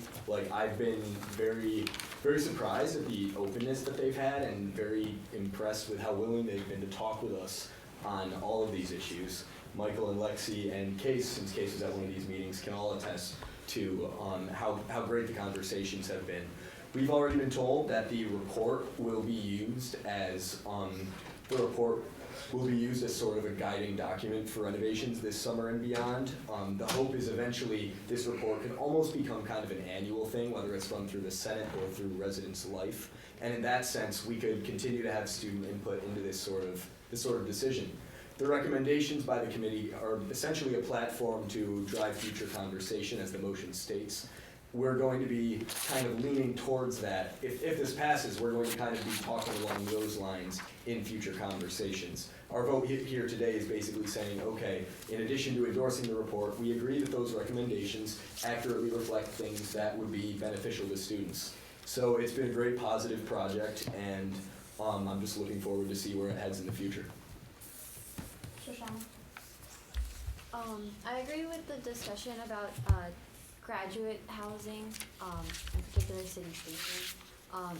A: I've been very, very surprised at the openness that they've had, and very impressed with how willing they've been to talk with us on all of these issues. Michael and Lexi and Case, since Case was at one of these meetings, can all attest to how great the conversations have been. We've already been told that the report will be used as sort of a guiding document for renovations this summer and beyond. The hope is eventually this report can almost become kind of an annual thing, whether it's run through the Senate or through Residence Life. And in that sense, we could continue to have student input into this sort of decision. The recommendations by the committee are essentially a platform to drive future conversation, as the motion states. We're going to be kind of leaning towards that. If this passes, we're going to kind of be talking along those lines in future conversations. Our vote here today is basically saying, okay, in addition to endorsing the report, we agree that those recommendations accurately reflect things that would be beneficial to students. So it's been a great positive project, and I'm just looking forward to see where it heads in the future.
F: Shoshana?
K: I agree with the discussion about graduate housing, in particular City Station.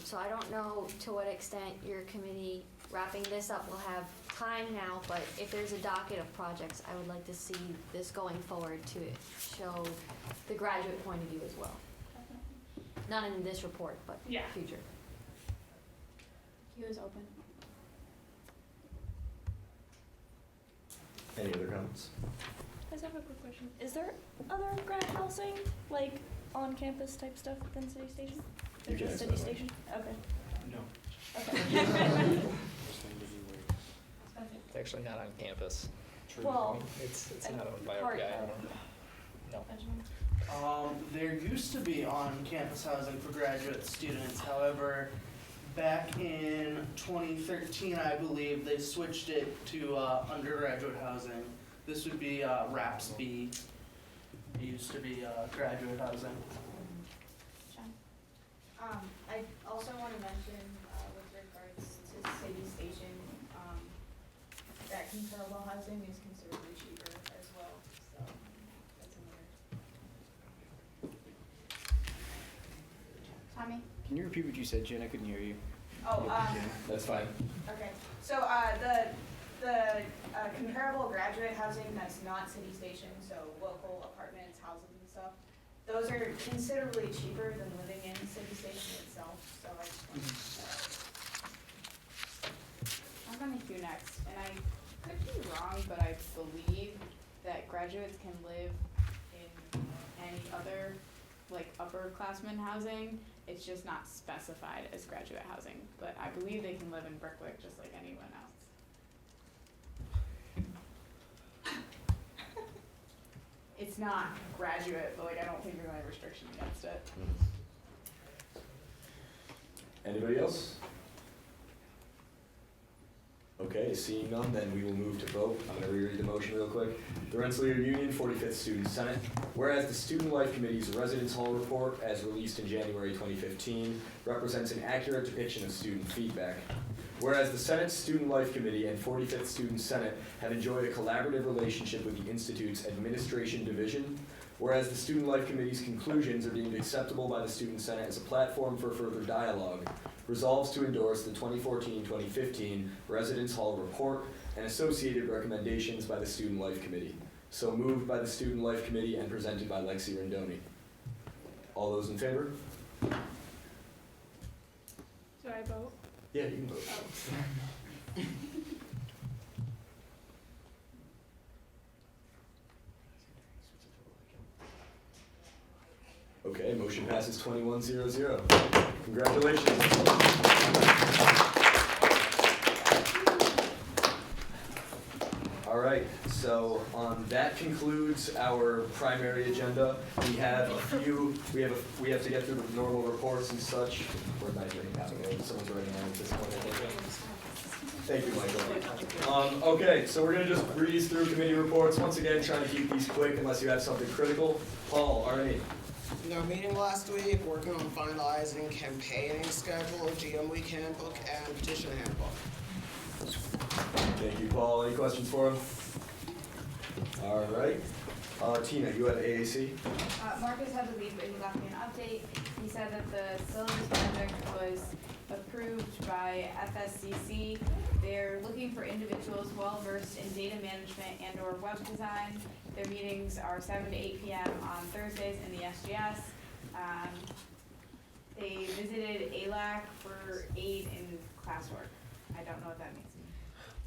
K: So I don't know to what extent your committee wrapping this up will have time now, but if there's a docket of projects, I would like to see this going forward to show the graduate point of view as well. Not in this report, but future.
B: Queue is open.
A: Any other comments?
F: I just have a quick question. Is there other grad housing, like on-campus type stuff than City Station?
A: You can
F: Just
A: answer
F: City
A: that.
F: Station? Okay.
Q: No.
F: Okay.
O: It's actually not on campus.
F: Well,
O: It's not owned by our
F: part
O: guy.
F: of-
O: No.
M: There used to be on-campus housing for graduate students. However, back in 2013, I believe, they switched it to undergraduate housing. This would be RAPS B. It used to be graduate housing.
B: I also want to mention, with regards to City Station, that comparable housing is considerably cheaper as well, so that's another. Tommy?
I: Can you repeat what you said, Jen? I couldn't hear you.
B: Oh,
A: That's fine.
B: okay, so, the comparable graduate housing that's not City Station, so local apartments, houses and stuff, those are considerably cheaper than living in City Station itself, so I just wanted to. I'm gonna queue next, and I could be wrong, but I believe that graduates can live in any other, like, upperclassmen housing. It's just not specified as graduate housing, but I believe they can live in Brickwick just like anyone else. It's not graduate, but like I don't think there's any restriction against it.
A: Anybody else? Okay, seeing none, then we will move to vote. I'm going to reread the motion real quick. The Rensselaer Union 45th Student Senate. Whereas the Student Life Committee's Residence Hall report, as released in January 2015, represents an accurate depiction of student feedback. Whereas the Senate Student Life Committee and 45th Student Senate have enjoyed a collaborative relationship with the Institute's Administration Division. Whereas the Student Life Committee's conclusions are deemed acceptable by the Student Senate as a platform for further dialogue. Resolves to endorse the 2014-2015 Residence Hall report and associated recommendations by the Student Life Committee. So moved by the Student Life Committee and presented by Lexi Rendoni. All those in favor?
E: Do I vote?
A: Yeah, you can vote.
E: Oh.
A: Okay, motion passes 21-0-0. Congratulations. All right, so that concludes our primary agenda. We have a few. We have to get through the normal reports and such. Where's my writing pad? Someone's writing on at this point, I think. Thank you, Michael. Okay, so we're gonna just breeze through committee reports once again, trying to keep these quick unless you have something critical. Paul, Arnie.
G: No meeting last week, working on finalizing campaigning schedule, GM Week handbook, and petition handbook.
A: Thank you, Paul. Any questions for him? All right. Tina, you have AAC?
B: Marcus had to leave, but he left me an update. He said that the syllabus project was approved by FSCC. They're looking for individuals well-versed in data management and/or web design. Their meetings are 7 to 8 p.m. on Thursdays in the SGS. They visited ALAC for aid in classwork. I don't know what that means.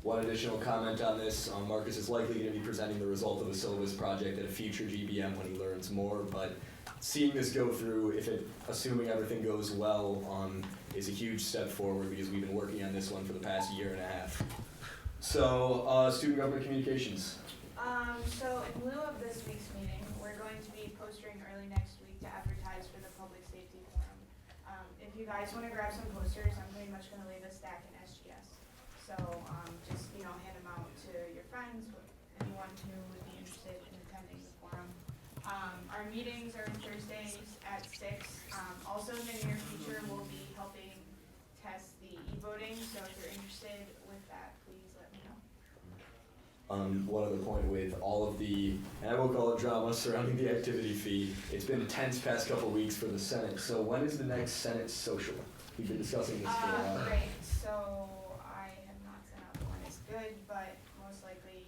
A: One additional comment on this, Marcus is likely going to be presenting the result of a syllabus project at a future GBM when he learns more, but seeing this go through, assuming everything goes well, is a huge step forward because we've been working on this one for the past year and a half. So, student government communications.
D: So in lieu of this week's meeting, we're going to be posting early next week to advertise for the Public Safety Forum. If you guys want to grab some posters, I'm pretty much going to leave a stack in SGS. So just, hand them out to your friends, anyone who would be interested in attending the forum. Our meetings are on Thursdays at 6. Also in the near future, we'll be helping test the e-voting, so if you're interested with that, please let me know.
A: One other point with all of the, and I won't call it drama surrounding the activity fee, it's been a tense past couple weeks for the Senate. So when is the next Senate social? We've been discussing this for a while.
D: Great, so I have not sent out the one is good, but most likely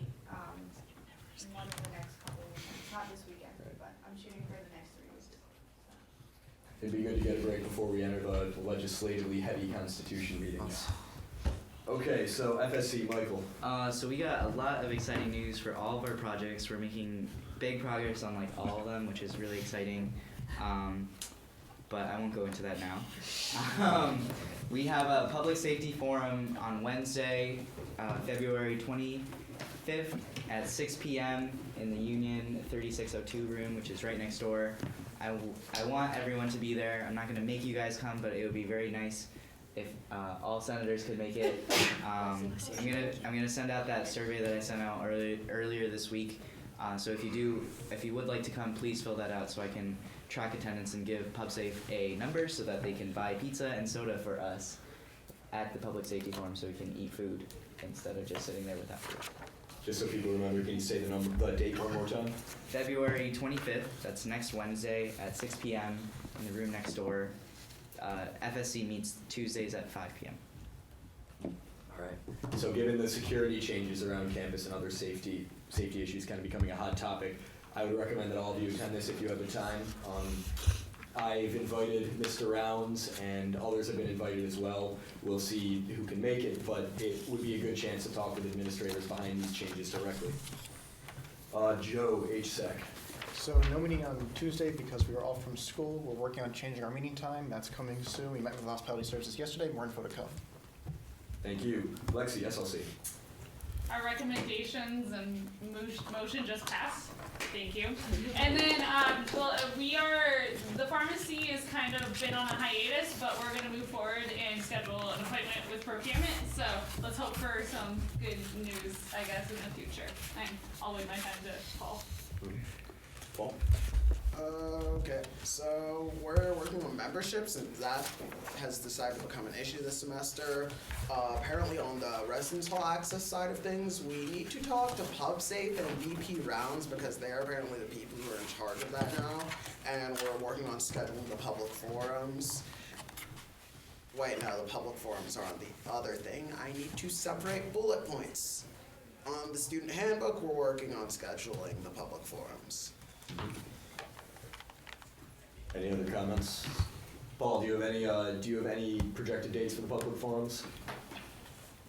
D: one of the next couple of weeks, not this weekend, but I'm shooting for the next 3 weeks.
A: It'd be good to get a break before we enter the legislatively heavy constitution meetings. Okay, so FSC, Michael.
C: So we got a lot of exciting news for all of our projects. We're making big progress on like all of them, which is really exciting. But I won't go into that now. We have a public safety forum on Wednesday, February 25th at 6 p.m. in the Union 3602 room, which is right next door. I want everyone to be there. I'm not going to make you guys come, but it would be very nice if all senators could make it. I'm gonna send out that survey that I sent out earlier this week. So if you would like to come, please fill that out so I can track attendance and give PubSafe a number so that they can buy pizza and soda for us at the public safety forum so we can eat food instead of just sitting there without food.
A: Just so people remember, can you say the date one more time?
C: February 25th, that's next Wednesday at 6 p.m. in the room next door. FSC meets Tuesdays at 5 p.m.
A: All right. So given the security changes around campus and other safety issues kind of becoming a hot topic, I would recommend that all of you attend this if you have the time. I've invited Mr. Rounds and others have been invited as well. We'll see who can make it, but it would be a good chance to talk with administrators behind these changes directly. Joe, HSEC.
S: So no meeting on Tuesday because we are all from school. We're working on changing our meeting time. That's coming soon. We met with hospitality services yesterday. More info to come.
A: Thank you. Lexi, SLC.
E: Our recommendations and motion just passed. Thank you. And then, the pharmacy is kind of been on a hiatus, but we're gonna move forward and schedule an appointment with procurement. So let's hope for some good news, I guess, in the future. And I'll leave my time to Paul.
A: Paul?
G: Okay, so we're working on memberships, and that has decided to become an issue this semester. Apparently on the residence hall access side of things, we need to talk to PubSafe and VP Rounds because they're apparently the people who are in charge of that now, and we're working on scheduling the public forums. Wait, no, the public forums are on the other thing. I need to separate bullet points. On the student handbook, we're working on scheduling the public forums.
A: Any other comments? Paul, do you have any projected dates for the public forums?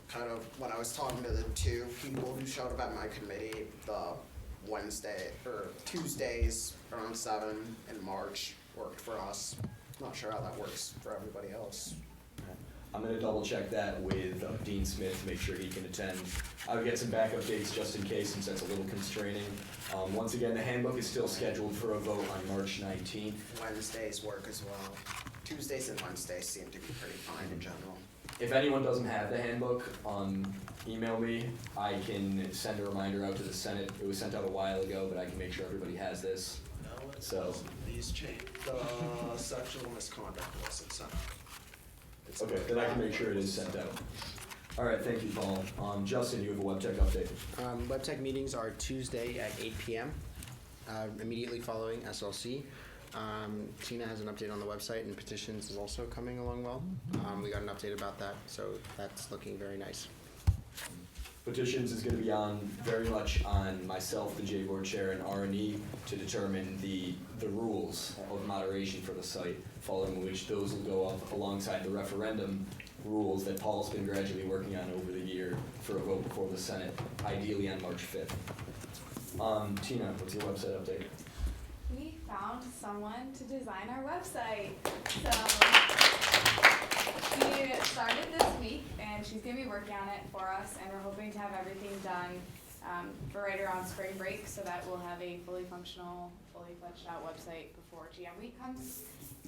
G: Kind of when I was talking to the 2 people who showed up at my committee, the Tuesdays around 7 in March worked for us. Not sure how that works for everybody else.
A: I'm going to double check that with Dean Smith to make sure he can attend. I'll get some backup dates just in case since that's a little constraining. Once again, the handbook is still scheduled for a vote on March 19th.
G: Wednesdays work as well. Tuesdays and Wednesdays seem to be pretty fine in general.
A: If anyone doesn't have the handbook, email me. I can send a reminder out to the Senate. It was sent out a while ago, but I can make sure everybody has this.
G: No, it
A: So.
G: These change. The sexual misconduct wasn't sent out.
A: Okay, then I can make sure it is sent out. All right, thank you, Paul. Justin, you have a WebTech update.
L: WebTech meetings are Tuesday at 8 p.m., immediately following SLC. Tina has an update on the website, and petitions is also coming along well. We got an update about that, so that's looking very nice.
A: Petitions is gonna be on, very much on myself, the J Board Chair, and R&E to determine the rules of moderation for the site, following which those will go up alongside the referendum rules that Paul's been gradually working on over the year for a vote before the Senate, ideally on March 5th. Tina, what's your website update?
B: We found someone to design our website. So we started this week, and she's gonna be working on it for us, and we're hoping to have everything done for right around spring break, so that we'll have a fully functional, fully fleshed out website before GM week comes.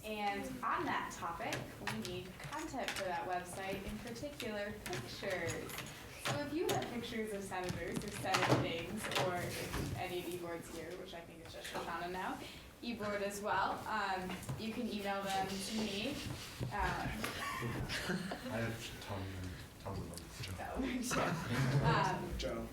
B: And on that topic, we need content for that website, in particular pictures. So if you have pictures of senators or Senate things, or if any of e-boards here, which I think is just Shoshana now, e-board as well, you can email them to me.
P: I have tons of them.
B: Joe.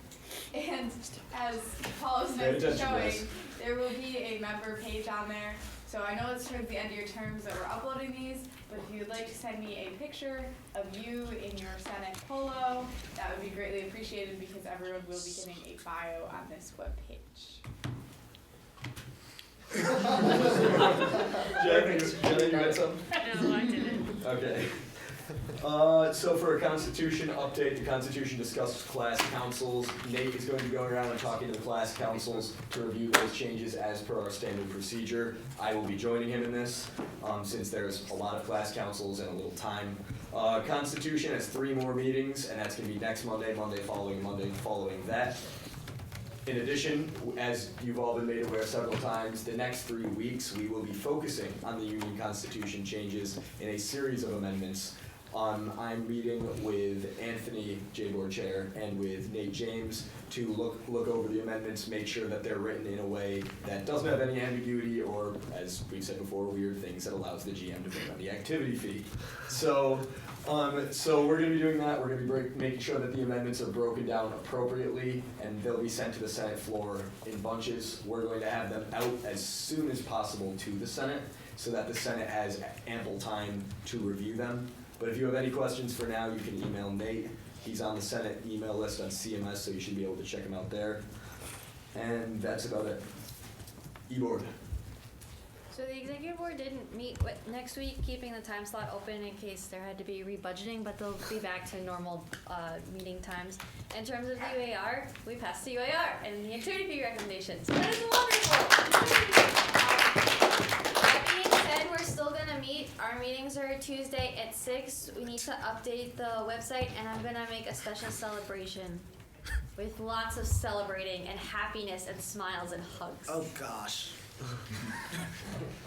B: And as Paul was
A: Pay attention,
B: showing,
A: guys.
B: there will be a member page on there. So I know it's towards the end of your terms that we're uploading these, but if you'd like to send me a picture of you in your Senate polo, that would be greatly appreciated, because everyone will be getting a bio on this webpage.
A: Jenny, you got something?
B: No, I didn't.
A: Okay. So for a Constitution update, the Constitution discussed class councils. Nate is going to be going around and talking to the class councils to review those changes as per our standard procedure. I will be joining him in this, since there's a lot of class councils and a little time. Constitution has 3 more meetings, and that's gonna be next Monday, Monday following that. In addition, as you've all been made aware several times, the next 3 weeks we will be focusing on the Union Constitution changes in a series of amendments. I'm meeting with Anthony, J-Board Chair, and with Nate James to look over the amendments, make sure that they're written in a way that doesn't have any ambiguity or, as we've said before, weird things that allows the GM to bring on the activity fee. So we're going to be doing that. We're going to be making sure that the amendments are broken down appropriately, and they'll be sent to the Senate floor in bunches. We're going to have them out as soon as possible to the Senate, so that the Senate has ample time to review them. But if you have any questions for now, you can email Nate. He's on the Senate email list on CMS, so you should be able to check him out there. And that's about it. E-board.
K: So the executive board didn't meet next week, keeping the time slot open in case there had to be rebudgeting, but they'll be back to normal meeting times. In terms of the UAR, we passed the UAR and the activity fee recommendations. That is wonderful. That being said, we're still gonna meet. Our meetings are Tuesday at 6. We need to update the website, and I'm gonna make a special celebration with lots of celebrating and happiness and smiles and hugs.
G: Oh gosh.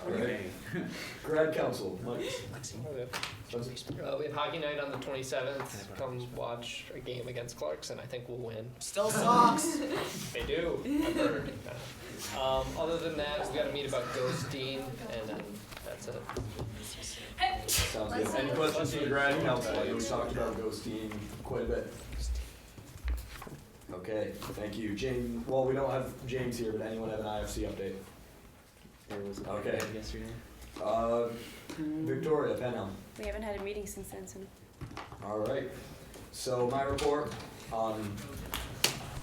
A: Okay. Grad Council, Mike.
O: We have hockey night on the 27th. Come watch a game against Clarkson. I think we'll win.
G: Still sucks.
O: They do. I've heard. Other than that, we got to meet about Ghosteen, and then that's it.
A: Sounds good. Any questions for the Grad Council? I know we talked about Ghosteen quite a bit. Okay, thank you. James, well, we don't have James here, but anyone have an IFC update? Okay.
C: Yesterday.
A: Victoria, Penham.
V: We haven't had a meeting since then, so.
A: All right. So my report.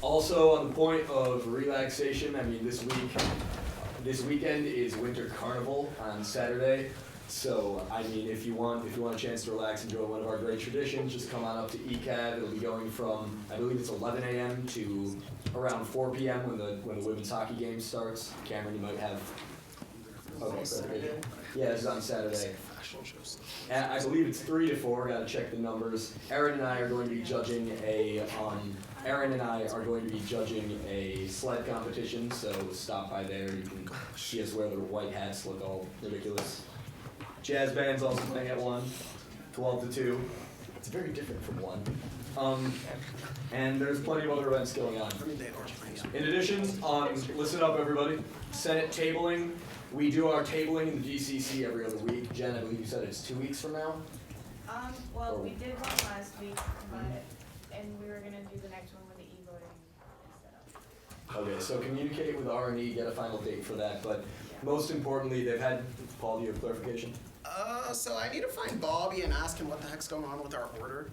A: Also on the point of relaxation, I mean this weekend is Winter Carnival on Saturday. So I mean, if you want a chance to relax, enjoy one of our great traditions, just come on up to ECAD. It'll be going from, I believe it's 11 a.m. to around 4 p.m. when the women's hockey game starts. Cameron, you might have. Okay, yeah, this is on Saturday. And I believe it's 3 to 4. Got to check the numbers. Aaron and I are going to be judging a sled competition. So stop by there. You can see us wear the white hats, look all ridiculous. Jazz band's also playing at 1, 12 to 2. It's very different from 1. And there's plenty of other events going on. In addition, listen up everybody. Senate tabling. We do our tabling in the GCC every other week. Jen, I believe you said it's 2 weeks from now?
B: Well, we did one last week, and we were gonna do the next one when the e-voting is set up.
A: Okay, so communicate with R&E, get a final date for that, but most importantly, they've had, Paul, do you have clarification?
G: So I need to find Bobby and ask him what the heck's going on with our order.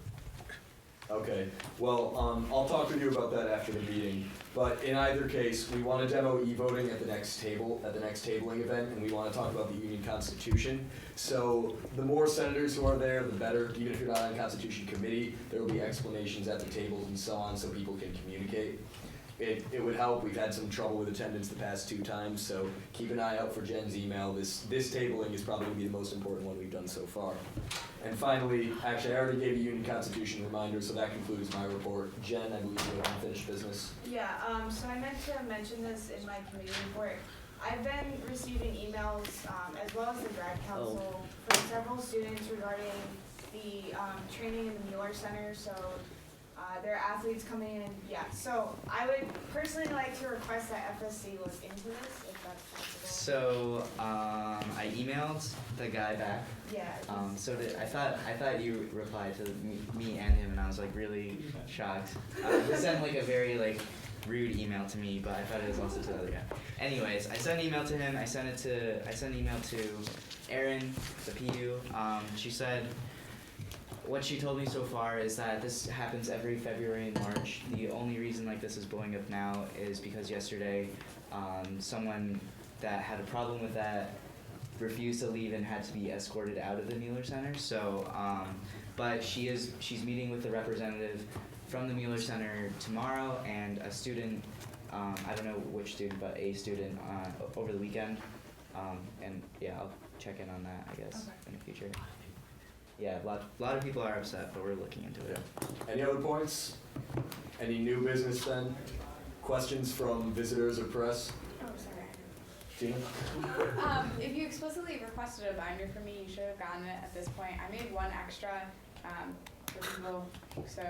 A: Okay, well, I'll talk with you about that after the meeting. But in either case, we want to demo e-voting at the next tabling event, and we want to talk about the Union Constitution. So the more senators who are there, the better. Even if you're not on the Constitution Committee, there will be explanations at the tables and so on, so people can communicate. It would help. We've had some trouble with attendance the past 2 times, so keep an eye out for Jen's email. This tabling is probably going to be the most important one we've done so far. And finally, actually, I already gave a Union Constitution reminder, so that concludes my report. Jen, I believe you have unfinished business.
D: Yeah, so I meant to mention this in my committee report. I've been receiving emails, as well as the grad council, from several students regarding the training in the Mueller Center, so their athletes coming in, yeah. So I would personally like to request that FSC look into this, if that's possible.
C: So I emailed the guy back.
D: Yeah.
C: So I thought you replied to me and him, and I was like really shocked. He sent like a very like rude email to me, but I thought it was also to the other guy. Anyways, I sent an email to him. I sent an email to Erin, the PU. She said, what she told me so far is that this happens every February and March. The only reason like this is blowing up now is because yesterday someone that had a problem with that refused to leave and had to be escorted out of the Mueller Center. So, but she's meeting with the representative from the Mueller Center tomorrow and a student, I don't know which student, but a student over the weekend. And yeah, I'll check in on that, I guess, in the future. Yeah, a lot of people are upset, but we're looking into it.
A: Any other points? Any new business then? Questions from visitors or press?
B: Oh, sorry.
A: Tina?
B: If you explicitly requested a binder from me, you should have gotten it at this point. I made one extra for people, so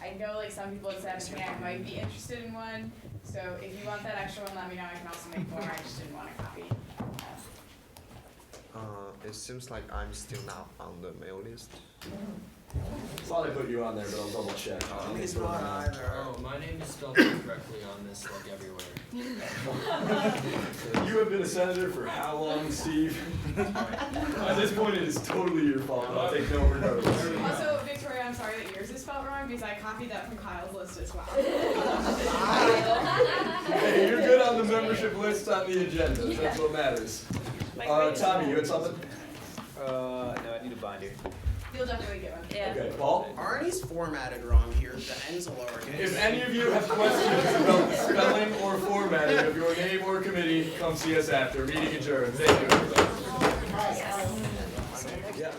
B: I know like some people at 7 might be interested in one. So if you want that extra one, let me know. I can also make more. I just didn't want a copy.
H: It seems like I'm still not on the mail list.
A: Thought I put you on there, but I'll double check.
G: He's not either.
J: Oh, my name is spelled incorrectly on this, like everywhere.
A: You have been a senator for how long, Steve? At this point, it is totally your fault. I'll take no regardless.
B: Also, Victoria, I'm sorry that yours is spelled wrong because I copied that from Kyle's list as well.
A: Hey, you're good on the membership list on the agenda. That's what matters. Tommy, you had something?
J: No, I need a binder.
B: You'll definitely get one.
F: Yeah.
A: Okay, Paul?
G: Arnie's formatted wrong here. The N's are lowercase.
A: If any of you have questions about the spelling or formatting of your name or committee, come see us after. Meeting adjourned. Thank you.
G: Yes.
A: Yeah.